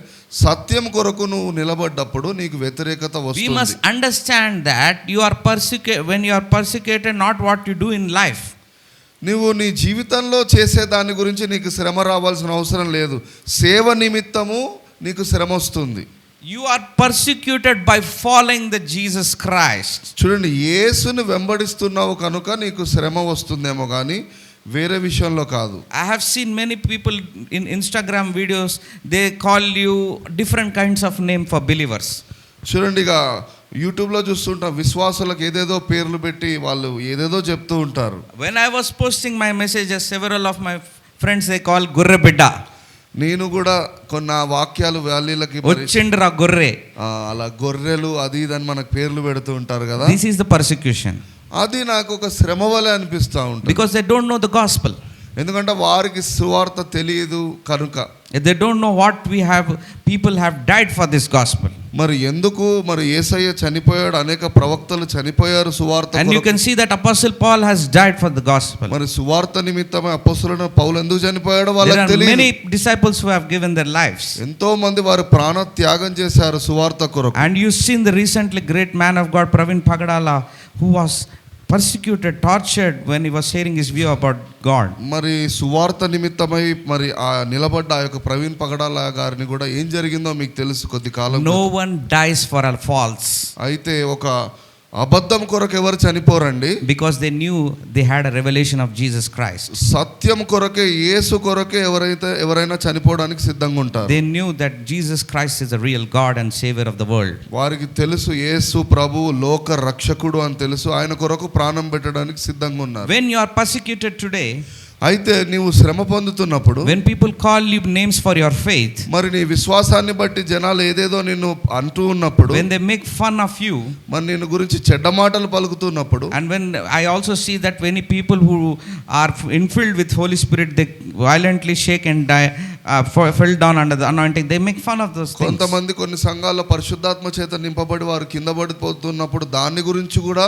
సత్యం కొరకు నువ్వు నిలబడ్డప్పుడు నీకు వ్యతిరేకత We వస్తుంది. must understand that you are when you are persecuted, not what you do in life. నువ్వు నీ జీవితంలో చేసే దాని గురించి నీకు శ్రమ రావాల్సిన అవసరం లేదు. సేవ నిమిత్తము నీకు శ్రమ వస్తుంది. You are persecuted by following the Jesus Christ. చూడండి, యేసుని వెంబడిస్తున్నావు కనుక నీకు శ్రమ వస్తుందేమో కానీ వేరే విషయంలో కాదు. I have seen many people in Instagram videos, they call you different kinds of name for believers. చూడండి, ఇక యూట్యూబ్లో చూస్తుంటాం విశ్వాసులకు ఏదేదో పేర్లు పెట్టి వాళ్ళు ఏదేదో చెప్తూ ఉంటారు. When I was posting my messages, several of my friends they call Gurre Bidda. నేను కూడా కొన్ని వాక్యాలు వ్యాలీలకి వచ్చిండ్రా గొర్రె, అలా గొర్రెలు అది ఇది అని మనకు పేర్లు పెడుతూ ఉంటారు కదా. This is the persecution. అది నాకు ఒక శ్రమ వలె అనిపిస్తూ ఉంటుంది. Because they don't know the gospel. ఎందుకంటే వారికి సువార్త తెలియదు కనుక. They don't know what we have. People have died for this gospel. మరి ఎందుకు మరి యేసయ్య చనిపోయాడు, అనేక ప్రవక్తలు చనిపోయారు సువార్త And you కొరకు. can see that Apostle Paul has died for the gospel. మరి సువార్త నిమిత్తమై అపొస్తలుడైన పౌలు ఎందుకు చనిపోయాడో There వాళ్ళకి are తెలియదు. many disciples who have given their lives. ఎంతో మంది వారి ప్రాణ త్యాగం చేశారు సువార్త కొరకు. And you've seen the recently great man of God, Pravin Pagadala, who was persecuted, tortured when he was sharing his view about God. మరి సువార్త నిమిత్తమై మరి ఆ నిలబడ్డ ఆ యొక్క ప్రవీణ్ పగడాల గారిని కూడా ఏం జరిగిందో మీకు తెలుసు కొద్ది కాలం. No one dies for a false. అయితే ఒక అబద్ధం కొరకు ఎవరు చనిపోరండి. Because they knew they had a revelation of Jesus Christ. సత్యం కొరకే, యేసు కొరకే ఎవరైనా చనిపోవడానికి సిద్ధంగా ఉంటారు. They knew that Jesus Christ is the real God and Savior of the world. వారికి తెలుసు యేసు ప్రభువు లోక రక్షకుడు అని తెలుసు. ఆయన కొరకు ప్రాణం పెట్టడానికి సిద్ధంగా ఉన్నారు. When you are persecuted today, అయితే నీవు శ్రమ పొందుతున్నప్పుడు, when people call you names for your faith, మరి నీ విశ్వాసాన్ని బట్టి జనాలు ఏదేదో నిన్ను అంటూ ఉన్నప్పుడు, when they make fun of you, మరి నిన్ను గురించి చెడ్డ మాటలు పలుకుతున్నప్పుడు, and when I also see that many people who are infilled with Holy Spirit, they violently shake and die, fell down under the anointing, they make fun of those things. కొంతమంది కొన్ని సంఘాల్లో పరిశుద్ధాత్మ చేత నింపబడి వారు కింద పడిపోతున్నప్పుడు దాని గురించి కూడా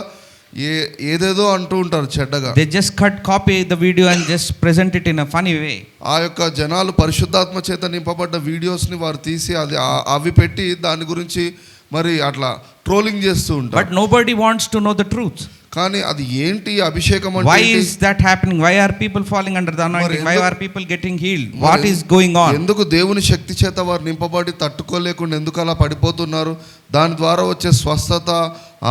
ఏదేదో అంటూ ఉంటారు చెడ్డగా. They just copy the video and just present it in a funny way. ఆ యొక్క జనాలు పరిశుద్ధాత్మ చేత నింపబడ్డ వీడియోస్ని వారు తీసి అవి పెట్టి దాని గురించి మరి అట్లా ట్రోలింగ్ చేస్తూ ఉంటారు. But nobody wants to know the truth. కానీ అది ఏంటి అభిషేకం అంటే? Why is that happening? Why are people falling under the anointing? Why are people getting healed? What is going on? ఎందుకు దేవుని శక్తి చేత వారు నింపబడి తట్టుకోలేకుండా ఎందుకు అలా పడిపోతున్నారు? దాని ద్వారా వచ్చే స్వస్థత,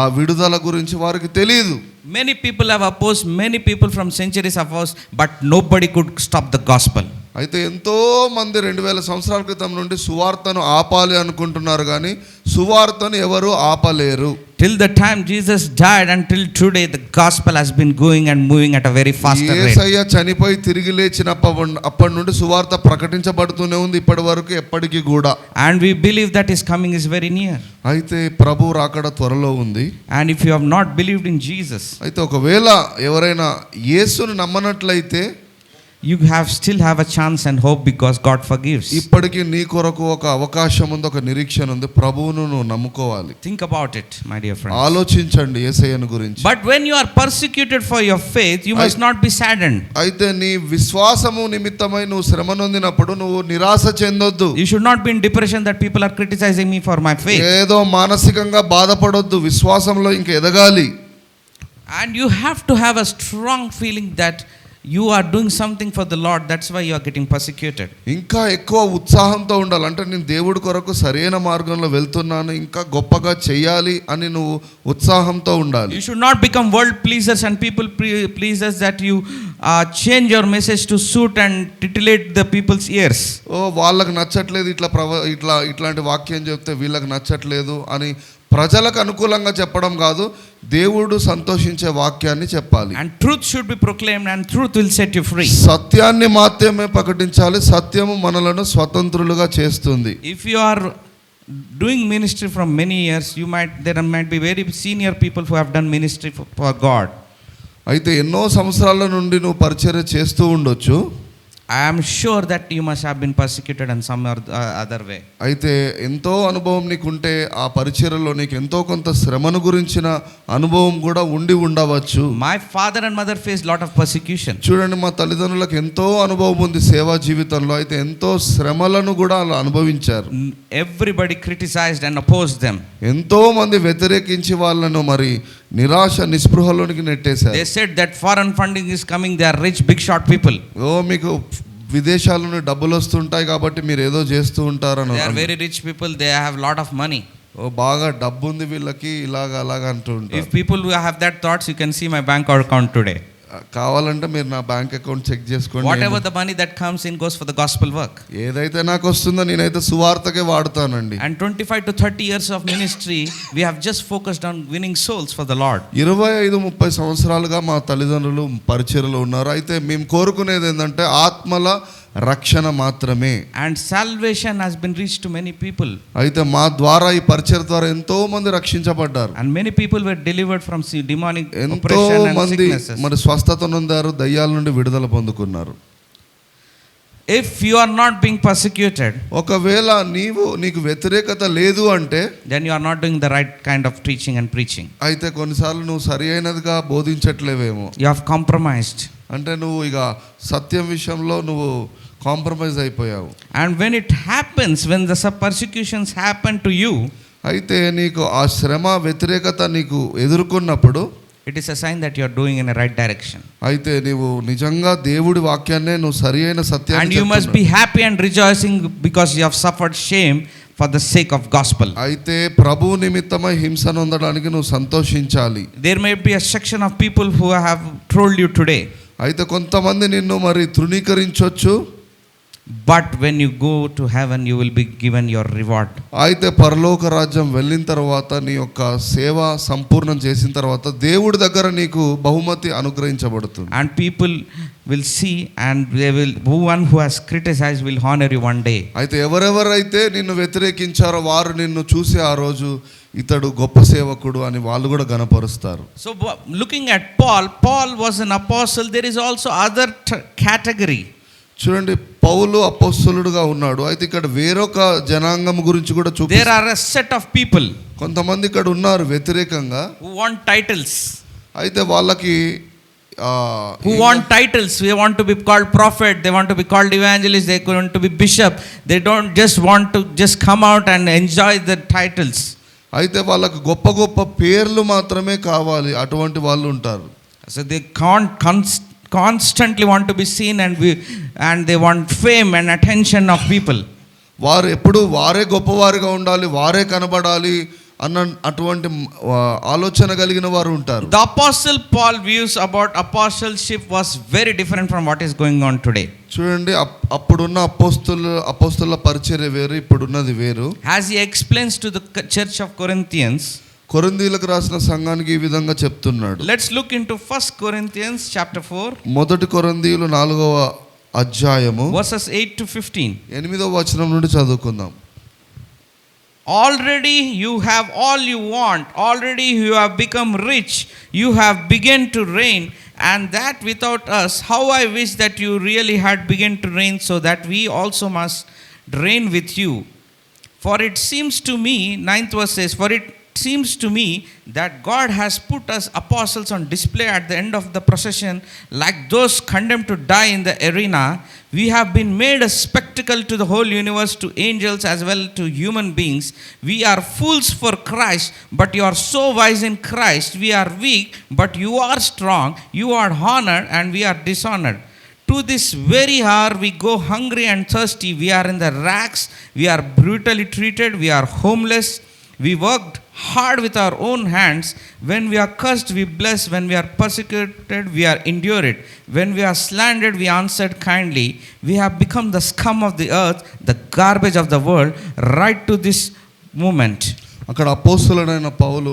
ఆ విడుదల గురించి వారికి తెలియదు. Many people have opposed, many people from centuries have opposed, but nobody could stop the gospel. అయితే ఎంతో మంది 2000 సంవత్సరాల క్రితం నుండి సువార్తను ఆపాలి అనుకుంటున్నారు కానీ సువార్తను ఎవరు ఆపలేరు. Till the time Jesus died until today, the gospel has been going and moving at a very fast rate. యేసయ్య చనిపోయి తిరిగి లేచినప్పటి నుండి సువార్త ప్రకటించబడుతూనే ఉంది ఇప్పటి వరకు ఎప్పటికీ కూడా. And we believe that his coming is very near. అయితే ప్రభు రాకడ త్వరలో ఉంది. And if you have not believed in Jesus, అయితే ఒకవేళ ఎవరైనా యేసుని నమ్మనట్లయితే you still have a chance and hope because God forgives. ఇప్పటికీ నీ కొరకు ఒక అవకాశం ఉంది, ఒక నిరీక్షణ ఉంది. ప్రభువును నువ్వు నమ్ముకోవాలి. Think about it, my dear friends. ఆలోచించండి యేసయ్యను గురించి. But when you are persecuted for your faith, you must not be saddened. అయితే నీ విశ్వాసము నిమిత్తమై నువ్వు శ్రమ నొందినప్పుడు నువ్వు నిరాశ చెందొద్దు. You should not be in depression that people are criticizing me for my faith. ఏదో మానసికంగా బాధపడొద్దు, విశ్వాసంలో ఇంకా ఎదగాలి. And you have to have a strong feeling that you are doing something for the Lord, that's why you are getting persecuted. ఇంకా ఎక్కువ ఉత్సాహంతో ఉండాలి. అంటే నేను దేవుడి కొరకు సరైన మార్గంలో వెళ్తున్నాను, ఇంకా గొప్పగా చేయాలి అని నువ్వు ఉత్సాహంతో ఉండాలి. You should not become world pleasers and people pleasers, that you change your message to suit and titillate the people's ears. వాళ్ళకి నచ్చట్లేదు, ఇట్లాంటి వాక్యం చెప్తే వీళ్ళకి నచ్చట్లేదు అని ప్రజలకు అనుకూలంగా చెప్పడం కాదు, దేవుడు సంతోషించే వాక్యాన్ని చెప్పాలి. And truth should be proclaimed and truth will set you free. సత్యాన్ని మాత్రమే ప్రకటించాలి, సత్యము మనలను స్వతంత్రులుగా చేస్తుంది. If you are doing ministry from many years, there might be very senior people who have done ministry for God. అయితే ఎన్నో సంవత్సరాల నుండి నువ్వు పరిచర్య చేస్తూ ఉండొచ్చు. I am sure that you must have been persecuted in some other way. అయితే ఎంతో అనుభవం నీకుంటే ఆ పరిచర్యలో నీకు ఎంతో కొంత శ్రమను గురించిన అనుభవం కూడా ఉండి ఉండవచ్చు. My father and mother faced lot of persecution. చూడండి, మా తల్లిదండ్రులకు ఎంతో అనుభవం ఉంది సేవా జీవితంలో, అయితే ఎంతో శ్రమలను కూడా వాళ్ళు అనుభవించారు. Everybody criticized and opposed them. ఎంతో మంది వ్యతిరేకించి వాళ్ళను మరి నిరాశ నిస్పృహలోనికి నెట్టేశారు. They said that foreign funding is coming, they are rich big shot people. మీకు విదేశాల నుండి డబ్బులు వస్తుంటాయి కాబట్టి మీరు ఏదో చేస్తూ ఉంటారని. They are very rich people, they have lot of money. బాగా డబ్బు ఉంది వీళ్ళకి, ఇలాగా అలాగా అంటూ ఉంటారు. If people who have that thoughts, you can see my bank account today. కావాలంటే మీరు నా బ్యాంక్ అకౌంట్ చెక్ చేసుకోండి. Whatever the money that comes in goes for the gospel work. ఏదైతే నాకు వస్తుందో నేనైతే సువార్తకే వాడుతానండి. And 25 to 30 years of ministry, we have just focused on winning souls for the Lord. 25-30 సంవత్సరాలుగా మా తల్లిదండ్రులు పరిచర్యలో ఉన్నారు. అయితే మేము కోరుకునేది ఏంటంటే ఆత్మల రక్షణ మాత్రమే. And salvation has been reached to many people. అయితే మా ద్వారా ఈ పరిచర్య ద్వారా ఎంతో మంది రక్షించబడ్డారు. And many people were delivered from demonic ఎంతో oppression and మంది sicknesses. మరి స్వస్థత నొందారు, దయ్యాల నుండి విడుదల పొందుకున్నారు. If you are not being persecuted, ఒకవేళ నీకు వ్యతిరేకత లేదు అంటే, then you are not doing the right kind of teaching and preaching. అయితే కొన్నిసార్లు నువ్వు సరి అయినదిగా బోధించట్లేవేమో. You have compromised. అంటే నువ్వు ఇక సత్యం విషయంలో నువ్వు కాంప్రమైజ్ అయిపోయావు. And when it happens, when the persecutions happen to you, అయితే నీకు ఆ శ్రమ వ్యతిరేకత నీకు ఎదుర్కొన్నప్పుడు, it is a sign that you are doing in the right direction. అయితే నీవు నిజంగా దేవుడి వాక్యాన్నే నువ్వు సరి అయిన సత్యాన్ని And you must be happy and rejoicing because you have suffered shame for the sake of gospel. అయితే ప్రభు నిమిత్తమై హింస నొందడానికి నువ్వు సంతోషించాలి. There may be a section of people who have trolled you today. అయితే కొంతమంది నిన్ను మరి తృణీకరించొచ్చు. But when you go to heaven, you will be given your reward. అయితే పరలోక రాజ్యం వెళ్ళిన తర్వాత నీ యొక్క సేవ సంపూర్ణం చేసిన తర్వాత దేవుడి దగ్గర నీకు బహుమతి అనుగ్రహించబడుతుంది. And people will see, and they will, one who has criticized will honor you one day. అయితే ఎవరెవరైతే నిన్ను వ్యతిరేకించారో వారు నిన్ను చూసి ఆ రోజు ఇతడు గొప్ప సేవకుడు అని వాళ్ళు కూడా గణపరుస్తారు. So looking at Paul was an apostle. There is also other category. చూడండి, పౌలు అపోస్తలుడుగా ఉన్నాడు. అయితే ఇక్కడ వేరొక జనాంగం గురించి కూడా చూపి, there are a set of people కొంతమంది ఇక్కడ ఉన్నారు వ్యతిరేకంగా, who want titles. అయితే వాళ్ళకి who want titles. They want to be called prophet, they want to be called evangelist, they want to be bishop. They don't just want to just come out and enjoy the titles. అయితే వాళ్ళకి గొప్ప గొప్ప పేర్లు మాత్రమే కావాలి, అటువంటి వాళ్ళు ఉంటారు. So they constantly want to be seen, and they want fame and attention of people. వారు ఎప్పుడు వారే గొప్పవారిగా ఉండాలి, వారే కనబడాలి అన్న అటువంటి ఆలోచన కలిగిన వారు ఉంటారు. The apostle Paul views about apostleship was very different from what is going on today. చూడండి, అప్పుడున్న అపోస్తలుల పరిచర్య వేరు, ఇప్పుడున్నది వేరు. As he explains to the church of Corinthians, కొరింథీయులకు రాసిన సంఘానికి ఈ విధంగా చెప్తున్నాడు. Let's look into 1 Corinthians chapter 4. మొదటి కొరింథీయులు 4వ అధ్యాయము verses 8 to 15. 8వ వచనం నుండి చదువుకుందాం. Already you have all you want, already you have become rich, you have begun to reign, and that without us. How I wish that you really had begun to reign, so that we also must reign with you. For it seems to me, 9th verse says, for it seems to me that God has put us apostles on display at the end of the procession, like those condemned to die in the arena. We have been made a spectacle to the whole universe, to angels as well to human beings. We are fools for Christ, but you are so wise in Christ. We are weak, but you are strong. You are honored, and we are dishonored. To this very hour we go hungry and thirsty. We are in the racks. We are brutally treated. We are homeless. We worked hard with our own hands. When we are cursed, we bless. When we are persecuted, we are endured. When we are slandered, we answered kindly. We have become the scum of the earth, the garbage of the world, right to this moment. అక్కడ అపోస్తులుడైన పౌలు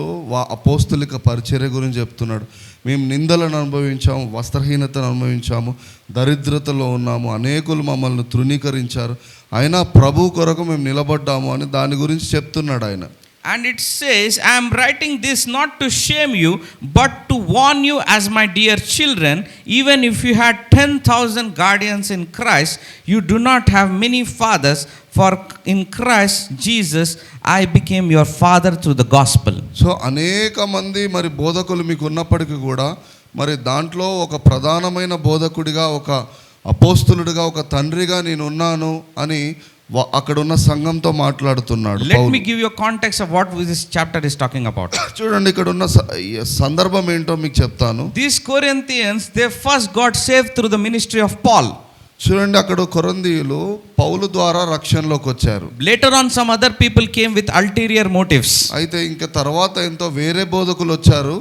అపోస్తులిక పరిచర్య గురించి చెప్తున్నాడు. మేము నిందలను అనుభవించాము, వస్త్రహీనతను అనుభవించాము, దరిద్రతలో ఉన్నాము, అనేకులు మమ్మల్ని తృణీకరించారు, అయినా ప్రభు కొరకు మేము నిలబడ్డాము అని దాని గురించి చెప్తున్నాడు ఆయన. And it says, I am writing this not to shame you, but to warn you as my dear children. Even if you had 10,000 guardians in Christ, you do not have many fathers, for in Christ Jesus I became your father through the gospel. So అనేక మంది మరి బోధకులు మీకు ఉన్నప్పటికీ కూడా మరి దాంట్లో ఒక ప్రధానమైన బోధకుడిగా, ఒక అపోస్తులుడిగా, ఒక తండ్రిగా నేను ఉన్నాను అని అక్కడ ఉన్న సంఘంతో మాట్లాడుతున్నాడు. Let me give you a context of what this chapter is talking about. చూడండి ఇక్కడ ఉన్న సందర్భం ఏంటో మీకు చెప్తాను. These Corinthians, they first got saved through the ministry of Paul. చూడండి అక్కడ కొరింథీయులు పౌలు ద్వారా రక్షణలోకి వచ్చారు. Later on some other people came with ulterior motives. అయితే ఇంకా తర్వాత ఎంతో వేరే బోధకులు వచ్చారు.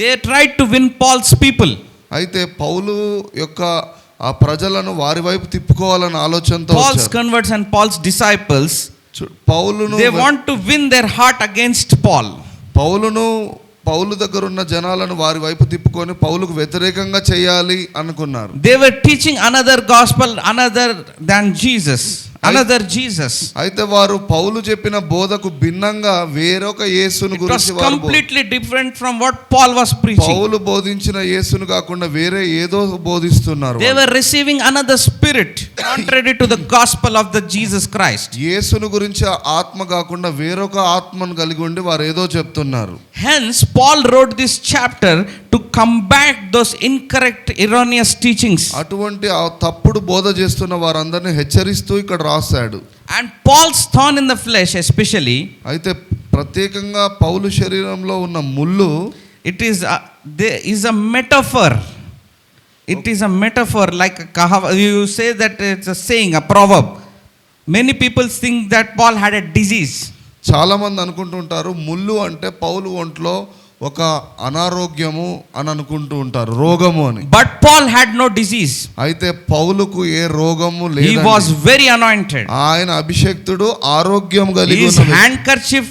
They tried to win Paul's people. అయితే పౌలు యొక్క ఆ ప్రజలను వారి వైపు తిప్పుకోవాలన్న ఆలోచనతో Paul's converts and Paul's disciples, పౌలును they want to win their heart against Paul. పౌలు దగ్గర ఉన్న జనాలను వారి వైపు తిప్పుకొని పౌలుకు వ్యతిరేకంగా చేయాలి అనుకున్నారు. They were teaching another gospel another than Jesus, another Jesus. అయితే వారు పౌలు చెప్పిన బోధకు భిన్నంగా వేరొక యేసును గురించి వారు completely different from what Paul was preaching. పౌలు బోధించిన యేసును కాకుండా వేరే ఏదో బోధిస్తున్నారు. They were receiving another spirit contrary to the gospel of the Jesus Christ. యేసును గురించి ఆత్మ కాకుండా వేరొక ఆత్మను కలిగి ఉండి వారు ఏదో చెప్తున్నారు. Hence Paul wrote this chapter to combat those incorrect erroneous teachings. అటువంటి ఆ తప్పుడు బోధ చేస్తున్న వారందరిని హెచ్చరిస్తూ ఇక్కడ రాశాడు. And Paul's thorn in the flesh especially, అయితే ప్రత్యేకంగా పౌలు శరీరంలో ఉన్న ముళ్ళు, it is a metaphor. It is a metaphor, like you say that it's a saying, a proverb. Many people think that Paul had a disease. చాలా మంది అనుకుంటుంటారు ముళ్ళు అంటే పౌలు ఒంట్లో ఒక అనారోగ్యము అని అనుకుంటూ ఉంటారు, రోగము అని. But Paul had no disease. అయితే పౌలుకు ఏ రోగము లేదు. He was very anointed. ఆయన అభిషేక్తుడు, ఆరోగ్యం కలిగి His handkerchief,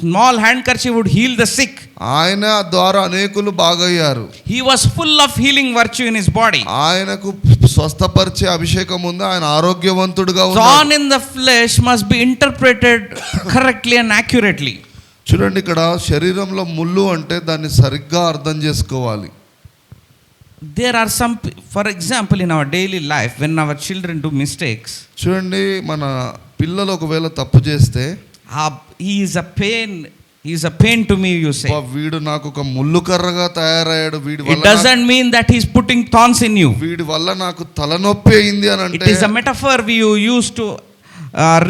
small handkerchief would heal the sick. ఆయన ద్వారా అనేకులు బాగయ్యారు. He was full of healing virtue in his body. ఆయనకు స్వస్థపరిచే అభిషేకం ఉంది, ఆయన ఆరోగ్యవంతుడుగా ఉన్నాడు. Thorn in the flesh must be interpreted correctly and accurately. చూడండి ఇక్కడ శరీరంలో ముళ్ళు అంటే దాన్ని సరిగ్గా అర్థం చేసుకోవాలి. There are some, for example, in our daily life when our children do mistakes. చూడండి మన పిల్లలు ఒకవేళ తప్పు చేస్తే, he is a pain to me, you say. వీడు నాకు ఒక ముళ్ళు కర్రగా తయారయ్యాడు, వీడి It doesn't mean that he is putting thorns in you. వీడి వల్ల నాకు తలనొప్పి అయింది అని అంటే, It is a metaphor you use to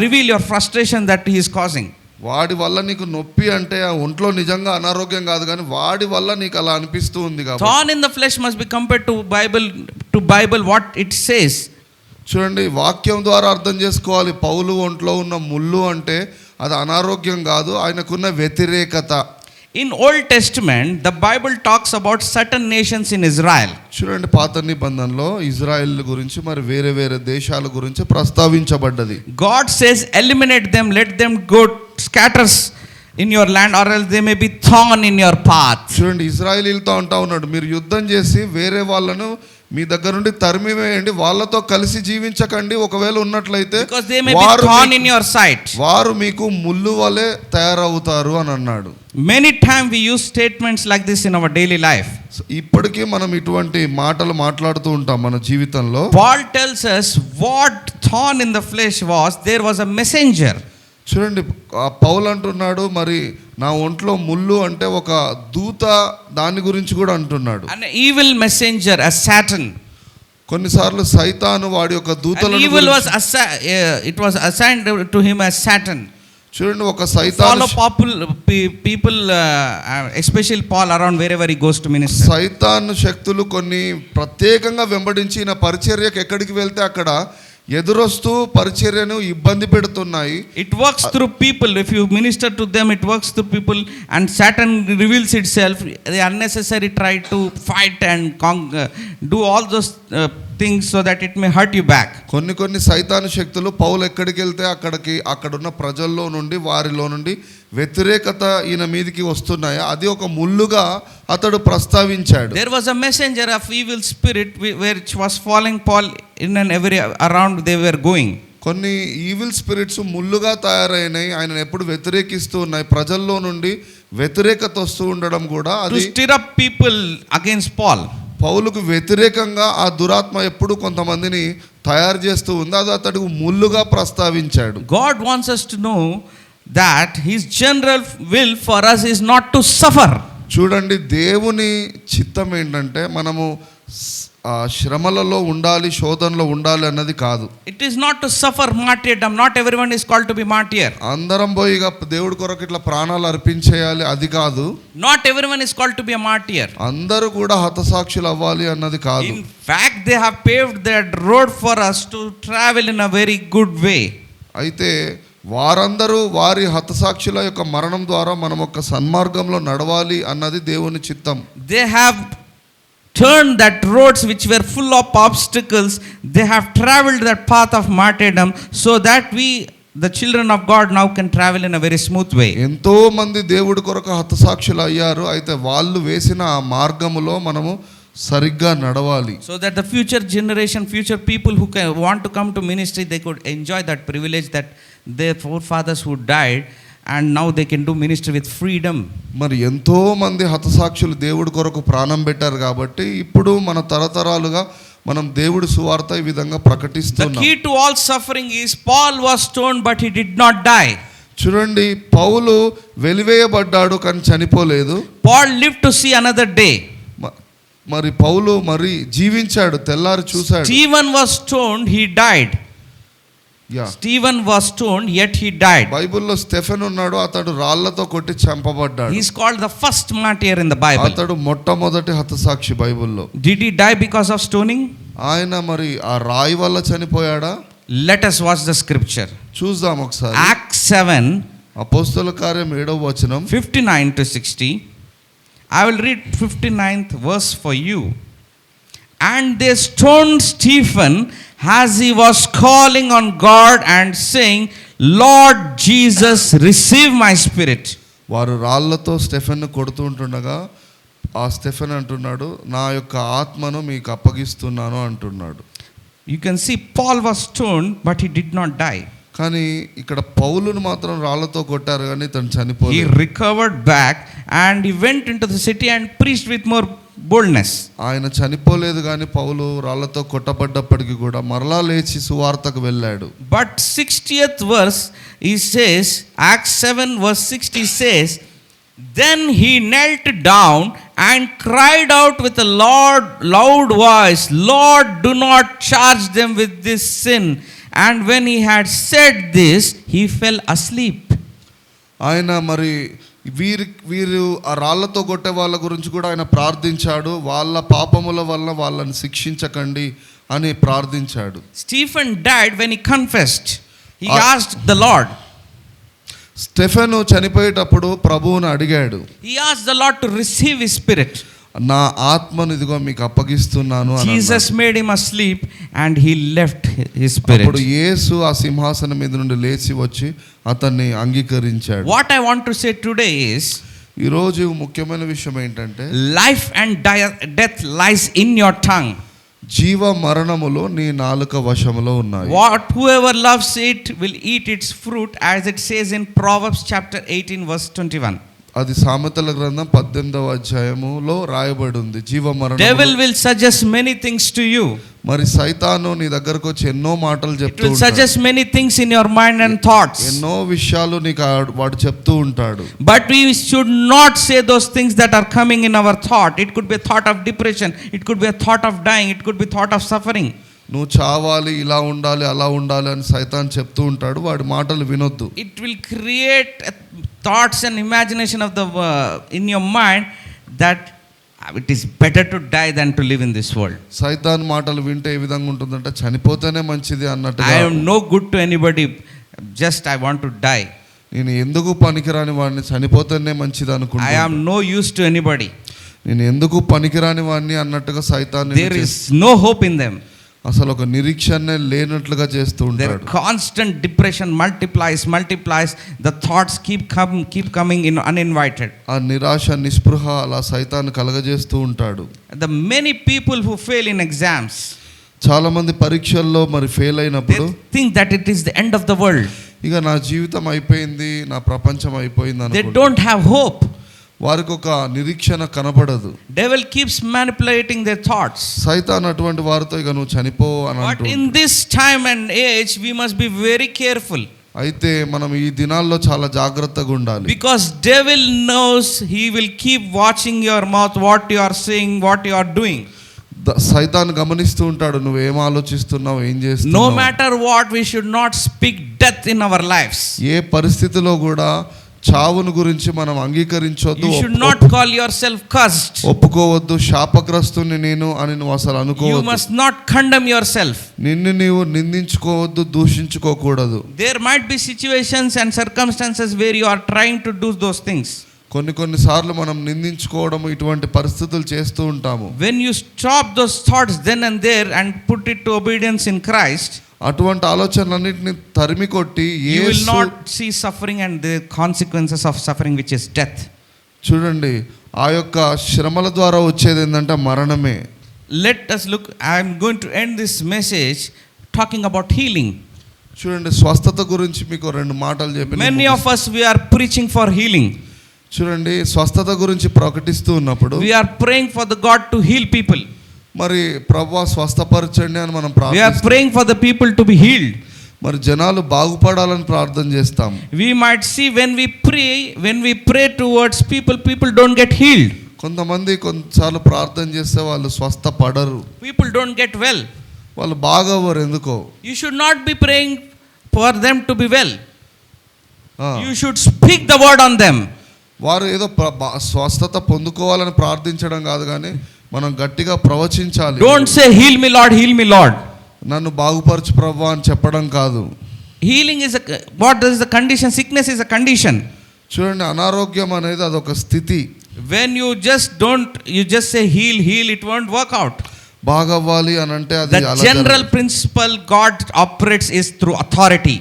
reveal your frustration that he is causing. వాడి వల్ల నీకు నొప్పి అంటే ఆ ఒంట్లో నిజంగా అనారోగ్యం కాదు, కానీ వాడి వల్ల నీకు అలా అనిపిస్తూ ఉంది కాబట్టి. Thorn in the flesh must be compared to Bible what it says. చూడండి వాక్యం ద్వారా అర్థం చేసుకోవాలి. పౌలు ఒంట్లో ఉన్న ముళ్ళు అంటే అది అనారోగ్యం కాదు, ఆయనకున్న వ్యతిరేకత. In Old Testament, the Bible talks about certain nations in Israel. చూడండి పాత నిబంధనలో ఇజ్రాయెల్ గురించి మరి వేరే వేరే దేశాల గురించి ప్రస్తావించబడ్డది. God says, eliminate them, let them go scatters in your land, or else they may be thorn in your path. చూడండి ఇజ్రాయేలీలతో అంటా ఉన్నాడు, మీరు యుద్ధం చేసి వేరే వాళ్ళను మీ దగ్గర నుండి తరిమివేయండి, వాళ్ళతో కలిసి జీవించకండి, ఒకవేళ ఉన్నట్లయితే because they may be thorn in your sight. వారు మీకు ముళ్ళు వలె తయారవుతారు అని అన్నాడు. Many times we use statements like this in our daily life. ఇప్పటికీ మనం ఇటువంటి మాటలు మాట్లాడుతూ ఉంటాం మన జీవితంలో. Paul tells us what thorn in the flesh was. There was a messenger. చూడండి, ఆ పౌలు అంటున్నాడు, మరి నా ఒంట్లో ముళ్ళు అంటే ఒక దూత, దాని గురించి కూడా అంటున్నాడు. An evil messenger, a Satan. కొన్నిసార్లు సైతాను వాడి యొక్క An దూతలను evil గురించి- was it was assigned to him as Satan. చూడండి, ఒక Follow సైతాను people, especially Paul, around wherever he goes to minister. సైతాను శక్తులు కొన్ని ప్రత్యేకంగా వెంబడించి ఈయన పరిచర్యకు ఎక్కడికి వెళ్తే అక్కడ ఎదురొస్తూ పరిచర్యను ఇబ్బంది పెడుతున్నాయి. It works through people. If you minister to them, it works through people, and Satan reveals itself. They unnecessary try to fight and do all those things so that it may hurt you back. కొన్ని సైతాను శక్తులు పౌలు ఎక్కడికి వెళ్తే అక్కడున్న ప్రజల్లో నుండి, వారిలో నుండి వ్యతిరేకత ఈయన మీదికి వస్తున్నాయి. అది ఒక ముల్లుగా అతడు ప్రస్తావించాడు. There was a messenger of evil spirit which was following Paul in and every around they were going. కొన్ని ఈవిల్ స్పిరిట్స్ ముల్లుగా తయారైనాయి, ఆయన ఎప్పుడు వ్యతిరేకిస్తూ ఉన్నాయి. ప్రజల్లో నుండి వ్యతిరేకత వస్తూ ఉండడం కూడా To అది stir up people against Paul. పౌలుకు వ్యతిరేకంగా ఆ దురాత్మ ఎప్పుడు కొంతమందిని తయారు చేస్తూ ఉంది. అది అతడు ముల్లుగా ప్రస్తావించాడు. God wants us to know that his general will for us is not to suffer. చూడండి, దేవుని చిత్తం ఏంటంటే మనము ఆ శ్రమలలో ఉండాలి, శోధనలో ఉండాలి అన్నది కాదు. It is not to suffer martyrdom. Not everyone is called to be martyr. అందరం పోయి ఇక దేవుడి కొరకు ఇట్లా ప్రాణాలు అర్పించేయాలి, అది కాదు. Not everyone is called to be a martyr. అందరూ కూడా హతసాక్షులు అవ్వాలి అన్నది కాదు. In fact, they have paved that road for us to travel in a very good way. అయితే వారందరూ వారి హతసాక్షుల యొక్క మరణం ద్వారా మనం ఒక సన్మార్గంలో నడవాలి అన్నది దేవుని చిత్తం. They have turned that roads which were full of obstacles. They have traveled that path of martyrdom so that we, the children of God, now can travel in a very smooth way. ఎంతో మంది దేవుడి కొరకు హతసాక్షులు అయ్యారు. అయితే వాళ్ళు వేసిన ఆ మార్గములో మనము సరిగ్గా నడవాలి. So that the future generation, future people who want to come to ministry, they could enjoy that privilege that their forefathers who died, and now they can do ministry with freedom. మరి ఎంతో మంది హతసాక్షులు దేవుడి కొరకు ప్రాణం పెట్టారు కాబట్టి ఇప్పుడు మన తరతరాలుగా మనం దేవుడి సువార్త ఈ విధంగా The ప్రకటిస్తున్నాం. key to all suffering is Paul was stoned but he did not die. చూడండి, పౌలు వెలివేయబడ్డాడు కానీ చనిపోలేదు. Paul lived to see another day. మరి పౌలు మరి జీవించాడు, తెల్లారి చూశాడు. Stephen was stoned, he died. Stephen was stoned, yet he died. బైబిల్లో Stephen ఉన్నాడు, అతడు రాళ్లతో కొట్టి చంపబడ్డాడు. He is called the first martyr in the Bible. అతడు మొట్టమొదటి హతసాక్షి బైబిల్లో. Did he die because of stoning? ఆయన మరి ఆ రాయి వల్ల చనిపోయాడా? Let us watch the scripture. చూద్దాం ఒకసారి. Acts 7, అపోస్తలుల కార్యం 7వ వచనం 59 to 60. I will read 59th verse for you. And they stoned Stephen as he was calling on God and saying, Lord Jesus, receive my spirit. వారు రాళ్లతో స్టెఫెన్ను కొడుతూ ఉంటుండగా ఆ స్టెఫెన్ అంటున్నాడు, నా యొక్క ఆత్మను మీకు అప్పగిస్తున్నాను అంటున్నాడు. You can see Paul was stoned but he did not die. కానీ ఇక్కడ పౌలును మాత్రం రాళ్లతో కొట్టారు కానీ తను He చనిపోలేదు. recovered back and he went into the city and preached with more boldness. ఆయన చనిపోలేదు కానీ పౌలు రాళ్లతో కొట్టబడ్డప్పటికీ కూడా మరలా లేచి సువార్తకు వెళ్ళాడు. But 60th verse, he says, Acts 7 verse 60 says, then he knelt down and cried out with a loud voice, Lord, do not charge them with this sin. And when he had said this, he fell asleep. ఆయన మరి వీరు ఆ రాళ్లతో కొట్టే వాళ్ళ గురించి కూడా ఆయన ప్రార్థించాడు. వాళ్ళ పాపముల వల్ల వాళ్ళని శిక్షించకండి అని ప్రార్థించాడు. Stephen died when he confessed. He asked the Lord. Stephen చనిపోయేటప్పుడు ప్రభువును అడిగాడు. He asked the Lord to receive his spirit. నా ఆత్మను ఇదిగో మీకు అప్పగిస్తున్నాను అని Jesus అన్నాడు. made him asleep and he left his spirit. అప్పుడు యేసు ఆ సింహాసనం మీద నుండి లేచి వచ్చి అతన్ని అంగీకరించాడు. What I want to say today is, ఈరోజు ముఖ్యమైన విషయం ఏంటంటే life and death lies in your tongue. జీవ మరణములు నీ నాలుక వశములో ఉన్నాయి. Whoever loves it will eat its fruit, as it says in Proverbs chapter 18 verse 21. అది సామెతల గ్రంథం 18వ అధ్యాయములో రాయబడి ఉంది. జీవమరణ Devil will suggest many things to you. మరి సైతాను నీ దగ్గరకు వచ్చి ఎన్నో మాటలు It చెప్తూ will ఉంటాడు. suggest many things in your mind and thoughts. ఎన్నో విషయాలు నీకు వాడు చెప్తూ ఉంటాడు. But we should not say those things that are coming in our thought. It could be a thought of depression. It could be a thought of dying. It could be thought of suffering. నువ్వు చావాలి, ఇలా ఉండాలి, అలా ఉండాలి అని సైతాన్ చెప్తూ ఉంటాడు. వాడి మాటలు వినొద్దు. It will create thoughts and imagination of the in your mind that it is better to die than to live in this world. సైతాన్ మాటలు వింటే ఏ విధంగా ఉంటుందంటే చనిపోతేనే మంచిది అన్నట్టుగా. I am no good to anybody. Just I want to die. నేను ఎందుకు పనికిరాని వాడిని, చనిపోతేనే మంచిది I అనుకుంటా. am no use to anybody. నేను ఎందుకు పనికిరాని వాడిని అన్నట్టుగా సైతాన్ There is no hope in them. అసలు ఒక నిరీక్షణనే లేనట్లుగా చేస్తూ Their ఉంటాడు. constant depression multiplies. The thoughts keep coming in uninvited. ఆ నిరాశ, నిస్పృహ అలా సైతాన్ కలగజేస్తూ ఉంటాడు. The many people who fail in exams, చాలా మంది పరీక్షల్లో మరి ఫెయిల్ they అయినప్పుడు think that it is the end of the world. ఇక నా జీవితం అయిపోయింది, నా ప్రపంచం అయిపోయింది They అనుకుంటారు. don't have hope. వారికి ఒక నిరీక్షణ కనబడదు. Devil keeps manipulating their thoughts. సైతాన్ అటువంటి వారితో ఇక నువ్వు చనిపో అని But అంటూ in this time and age, we must be very careful. అయితే మనం ఈ దినాల్లో చాలా జాగ్రత్తగా ఉండాలి. Because devil knows he will keep watching your mouth, what you are saying, what you are doing. సైతాన్ గమనిస్తూ ఉంటాడు, నువ్వు ఏం ఆలోచిస్తున్నావు, ఏం No చేస్తున్నావు. matter what, we should not speak death in our lives. ఏ పరిస్థితిలో కూడా చావును గురించి మనం అంగీకరించొద్దు, You should not call yourself cursed. ఒప్పుకోవద్దు. శాపగ్రస్తుని నేను అని నువ్వు అసలు You అనుకోవద్దు. must not condemn yourself. నిన్ను నీవు నిందించుకోవద్దు, దూషించుకోకూడదు. There might be situations and circumstances where you are trying to do those things. కొన్నిసార్లు మనం నిందించుకోవడం, ఇటువంటి పరిస్థితులు చేస్తూ ఉంటాము. When you stop those thoughts then and there and put it to obedience in Christ, అటువంటి ఆలోచనలన్నింటినీ తరిమి కొట్టి you will not see suffering and the consequences of suffering, which is death. చూడండి, ఆ యొక్క శ్రమల ద్వారా వచ్చేది ఏంటంటే మరణమే. Let us look. I am going to end this message talking about healing. చూడండి, స్వస్థత గురించి మీకు రెండు మాటలు చెప్పి Many of us, we are preaching for healing. చూడండి, స్వస్థత గురించి ప్రకటిస్తూ ఉన్నప్పుడు We are praying for the God to heal people. మరి ప్రభువా స్వస్థపరచండి అని మనం We are ప్రార్థిస్తాం. praying for the people to be healed. మరి జనాలు బాగుపడాలని ప్రార్థన చేస్తాం. We might see when we pray towards people don't get healed. కొంతమంది కొన్నిసార్లు ప్రార్థన చేస్తే వాళ్ళు స్వస్థపడరు, People don't get well. వాళ్ళు బాగవ్వరు. ఎందుకో You should not be praying for them to be well. ఆ, You should speak the word on them. వారు ఏదో స్వస్థత పొందుకోవాలని ప్రార్థించడం కాదు, కానీ మనం గట్టిగా ప్రవచించాలి. Don't say, heal me Lord, heal me Lord. నన్ను బాగుపరచు ప్రభువా అని చెప్పడం కాదు. Healing is what is the condition? Sickness is a condition. చూడండి, అనారోగ్యం అనేది అదొక స్థితి. When you just say heal, it won't work out. బాగవ్వాలి అని అంటే అది The general principle God operates is through authority.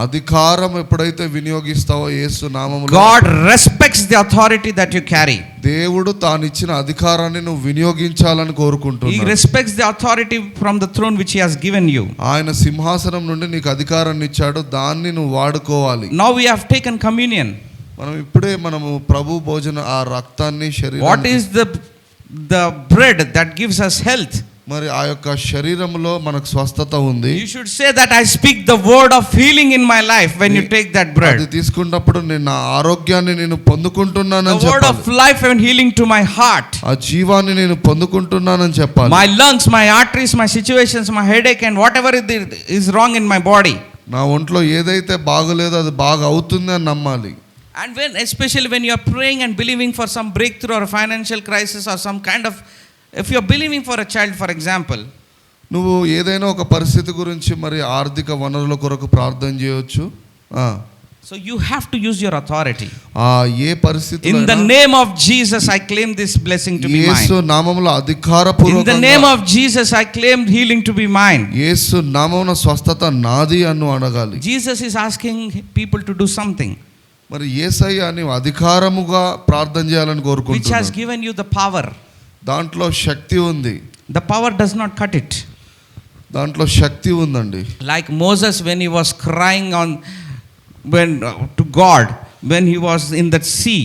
అధికారం ఎప్పుడైతే వినియోగిస్తావో యేసు నామములో, God respects the authority that you carry. దేవుడు తాను ఇచ్చిన అధికారాన్ని నువ్వు వినియోగించాలని He కోరుకుంటున్నాడు. respects the authority from the throne which he has given you. ఆయన సింహాసనం నుండి నీకు అధికారాన్ని ఇచ్చాడు, దాన్ని నువ్వు వాడుకోవాలి. Now we have taken communion. మనం ఇప్పుడే మనము ప్రభు భోజన ఆ రక్తాన్ని What శరీరాన్ని, is the bread that gives us health? మరి ఆ యొక్క శరీరంలో మనకు స్వస్థత ఉంది. You should say that I speak the word of healing in my life when you take that అది bread. తీసుకున్నప్పుడు నేను నా ఆరోగ్యాన్ని నేను పొందుకుంటున్నానని The word చెప్పాలి. of life and healing to my heart. ఆ జీవాన్ని నేను పొందుకుంటున్నానని చెప్పాలి. My lungs, my arteries, my situations, my headache and whatever is wrong in my body. నా ఒంట్లో ఏదైతే బాగలేదో అది బాగా అవుతుంది అని నమ్మాలి. And especially when you are praying and believing for some breakthrough or a financial crisis or some kind of, if you are believing for a child, for example, నువ్వు ఏదైనా ఒక పరిస్థితి గురించి మరి ఆర్థిక వనరుల కొరకు ప్రార్థన చేయొచ్చు. so you have to use your authority. ఏ పరిస్థితి, In the name of Jesus, I claim this blessing to be Yesu mine. నామములో In the అధికారపూర్వకంగా name of Jesus, I claim healing to be mine. యేసు నామమున స్వస్థత నాది అను అనగాలి. Jesus is asking people to do something మరి యేసయ్య నీవు అధికారముగా ప్రార్థన చేయాలని which has కోరుకుంటున్నాడు. given you the power. దాంట్లో శక్తి ఉంది. The power does not cut it. దాంట్లో శక్తి ఉందండి. Like Moses when he was crying to God when he was in that sea.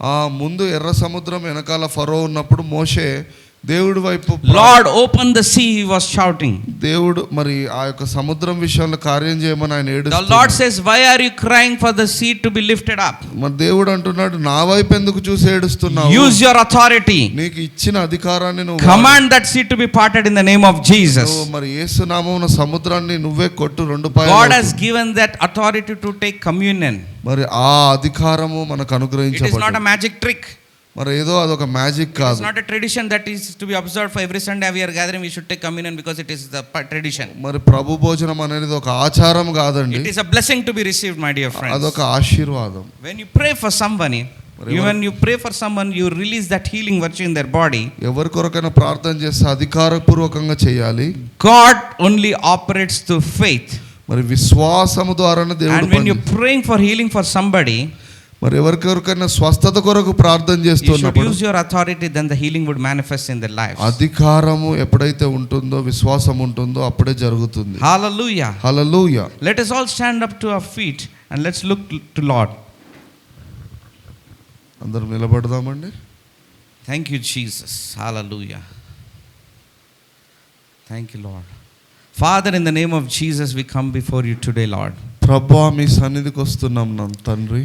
ఆ ముందు ఎర్ర సముద్రం వెనకాల ఫరో ఉన్నప్పుడు మోషే దేవుడి వైపు Lord, open the sea, he was shouting. దేవుడు మరి ఆ యొక్క సముద్రం విషయంలో కార్యం చేయమని ఆయన The ఏడుస్తున్నాడు. Lord says, why are you crying for the sea to be lifted up? మరి దేవుడు అంటున్నాడు, నా వైపు ఎందుకు చూసి ఏడుస్తున్నావు? Use your authority. నీకు ఇచ్చిన అధికారాన్ని నువ్వు Command that sea to be parted in the name of Jesus. నువ్వు మరి యేసు నామమున సముద్రాన్ని నువ్వే కొట్టు, రెండు God పాయలు. has given that authority to take communion. మరి ఆ అధికారము మనకు It is not a అనుగ్రహించబడింది. magic trick. మరి ఏదో అదొక మ్యాజిక్ It కాదు. is not a tradition that is to be observed for every Sunday we are gathering. We should take communion because it is the tradition. మరి ప్రభు భోజనం అనేది ఒక ఆచారం కాదండి, It is a blessing to be received, my dear friends. అదొక ఆశీర్వాదం. When you pray for somebody, when you pray for someone, you release that healing virtue in their body. ఎవరి కొరకైనా ప్రార్థన చేస్తే అధికారపూర్వకంగా చేయాలి. God only operates through faith. మరి విశ్వాసము ద్వారానే దేవుడు And when you're praying for healing for somebody, మరి ఎవరికొరకైనా స్వస్థత కొరకు ప్రార్థన you should చేస్తున్నప్పుడు use your authority, then the healing would manifest in their lives. అధికారము ఎప్పుడైతే ఉంటుందో, విశ్వాసం ఉంటుందో అప్పుడే జరుగుతుంది. Hallelujah. Hallelujah. Let us all stand up to our feet and let's look to Lord. అందరం నిలబడదామండి. Thank you, Jesus. Hallelujah. Thank you, Lord. Father, in the name of Jesus, we come before you today, Lord. ప్రభువా మీ సన్నిధికి వస్తున్నాం నా తండ్రి.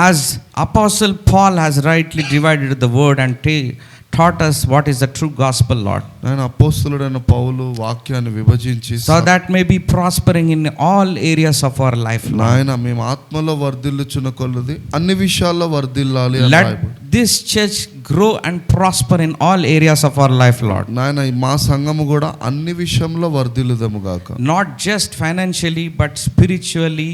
As Apostle Paul has rightly divided the word and taught us what is the true gospel, Lord, ఆయన అపోస్తలుడైన పౌలు వాక్యాన్ని విభజించి so that may be prospering in all areas of our life, Lord. నాయన మేము ఆత్మలో వర్ధిల్లుచున్న కొలది అన్ని విషయాల్లో వర్ధిల్లాలి అని Let రాయబడింది. this church grow and prosper in all areas of our life, Lord. నాయన మా సంఘము కూడా అన్ని విషయంలో వర్ధిల్లుదము గాక. Not just financially, but spiritually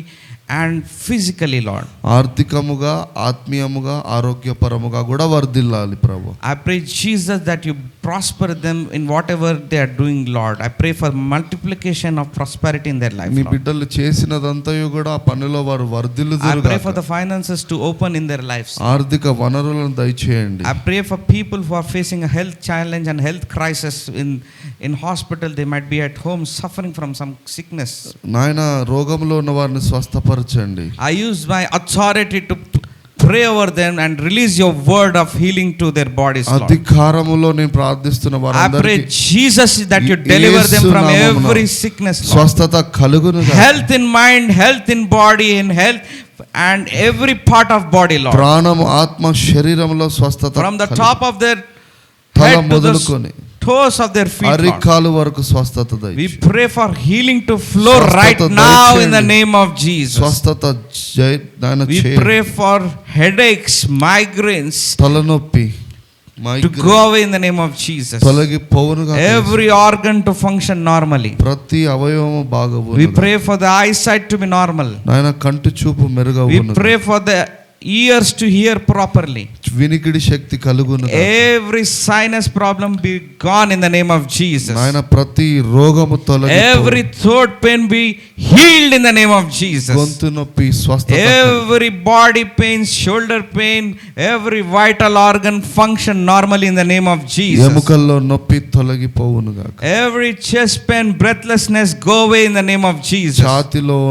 and physically, Lord. ఆర్థికముగా, ఆత్మీయముగా, ఆరోగ్యపరముగా కూడా వర్ధిల్లాలి ప్రభు. I pray, Jesus, that you prosper them in whatever they are doing, Lord. I pray for multiplication of prosperity in their life, me Lord. బిడ్డలు చేసినదంతయు కూడా ఆ పనిలో వారు I వర్ధిల్లుదురు pray for గాక. the finances to open in their lives. ఆర్థిక వనరులను దయచేయండి. I pray for people who are facing a health challenge and health crisis in hospital. They might be at home suffering from some sickness. నాయన రోగంలో ఉన్న వారిని స్వస్థపరచండి. I use my authority to pray over them and release your word of healing to their bodies, Lord. అధికారములో నేను ప్రార్థిస్తున్న I pray, వారందరికీ Jesus, that you deliver them from యేసు నామమున every sickness, Lord. స్వస్థత కలుగును గాక. Health in mind, health in body, in health and every part of body, Lord. ప్రాణము, ఆత్మ, శరీరంలో స్వస్థత From the కలుగు. top of their తల head to the మొదలుకొని toes of their feet, Lord. అరికాలు వరకు స్వస్థత We దయచేయండి. pray for healing to flow స్వస్థత right now in the దయచేయండి. name of Jesus. స్వస్థత నాయన We చేయండి. pray for headaches, migraines తలనొప్పి to go away in the name of Jesus. తొలగి పోవునుగా. Every organ to function normally. ప్రతి అవయవము We బాగవును. pray for the eyesight to be normal. నాయన కంటి చూపు We మెరుగవును. pray for the ears to hear properly. వినికిడి శక్తి కలుగును. Every sinus problem be gone in the name of Jesus. నాయన ప్రతి రోగము తొలగి Every throat pain be healed in the name of Jesus. గొంతు నొప్పి స్వస్థత కలుగు. Every body pain, shoulder pain, every vital organ function normally in the name of Jesus. ఎముకల్లో నొప్పి తొలగిపోవును గాక. Every chest pain, breathlessness go away in the name of Jesus. ఛాతిలో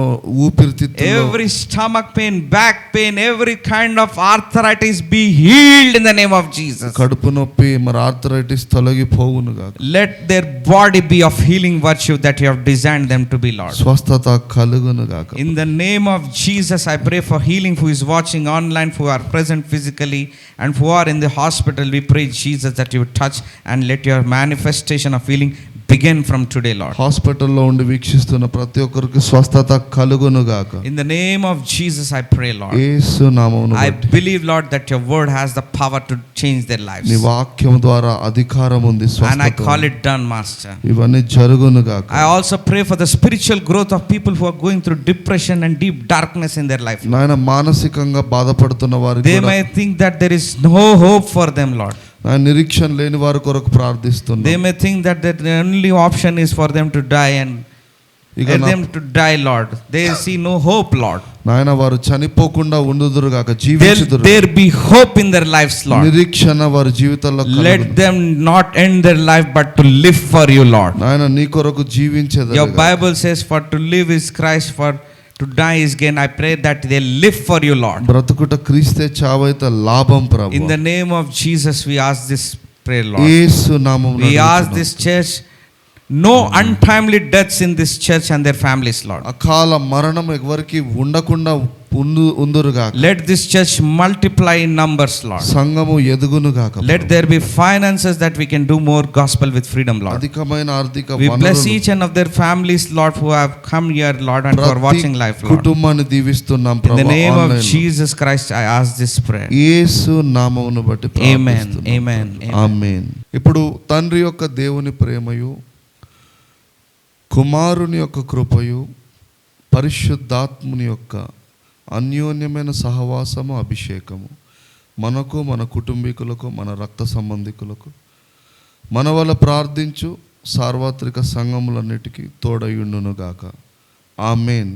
ఊపిరితిత్తులో Every stomach pain, back pain, every kind of arthritis be healed in the name of Jesus. కడుపు నొప్పి మరి arthritis తొలగిపోవును గాక. Let their body be of healing virtue that you have designed them to be, Lord. స్వస్థత కలుగును గాక. In the name of Jesus, I pray for healing who is watching online, who are present physically and who are in the hospital. We pray, Jesus, that you touch and let your manifestation of healing begin from today, Lord. హాస్పిటల్లో ఉండి వీక్షిస్తున్న ప్రతి ఒక్కరికి స్వస్థత కలుగును గాక. In the name of Jesus, I pray, Lord. యేసు నామమున I బట్టి believe, Lord, that your word has the power to change their lives. నీ వాక్యం ద్వారా అధికారం ఉంది. And I call స్వస్థత it done, Master. ఇవన్నీ జరుగును గాక. I also pray for the spiritual growth of people who are going through depression and deep darkness in their life. నాయన మానసికంగా బాధపడుతున్న వారికి They కూడా may think that there is no hope for them, Lord. నిరీక్షణ లేని వారి కొరకు ప్రార్థిస్తున్నాం. They may think that the only option is for them to die and ఇక let them to die, Lord. They see no hope, Lord. నాయన వారు చనిపోకుండా ఉండుదురు గాక, జీవించుదురు. There be hope in their lives, Lord. నిరీక్షణ వారి జీవితాల్లో Let కలుగును. them not end their life but to live for you, Lord. నాయన నీ కొరకు జీవించేదరు Your గాక. Bible says for to live is Christ, for To die is gain. I pray that they live for you, Lord. బ్రతుకుట క్రీస్తే చావైతే లాభం ప్రభు. In the name of Jesus, we ask this prayer, Lord. యేసు నామమున We ask this church, no untimely deaths in this church and their families, Lord. అకాల మరణం ఎవరికి ఉండకుండా ఉందురుగా. Let this church multiply in numbers, Lord. సంఘము ఎదుగునుగాక. Let there be finances that we can do more gospel with freedom, Lord. అధికమైన ఆర్థిక We bless వనరులు each and of their families, Lord, who have come here, Lord, and who are watching live, Lord. కుటుంబాన్ని దీవిస్తున్నాం In Prabhu. the name of Jesus Christ, I ask this prayer. యేసు నామమును బట్టి Amen. ప్రార్థిస్తున్నాం. Amen. ఆమేన్. ఇప్పుడు తండ్రి యొక్క దేవుని ప్రేమయు, కుమారుని యొక్క కృపయు, పరిశుద్ధాత్ముని యొక్క అన్యోన్యమైన సహవాసము, అభిషేకము మనకు, మన కుటుంబీకులకు, మన రక్త సంబంధికులకు, మన వల్ల ప్రార్థించు సార్వత్రిక సంఘములన్నిటికీ తోడయుండునుగాక. ఆమేన్.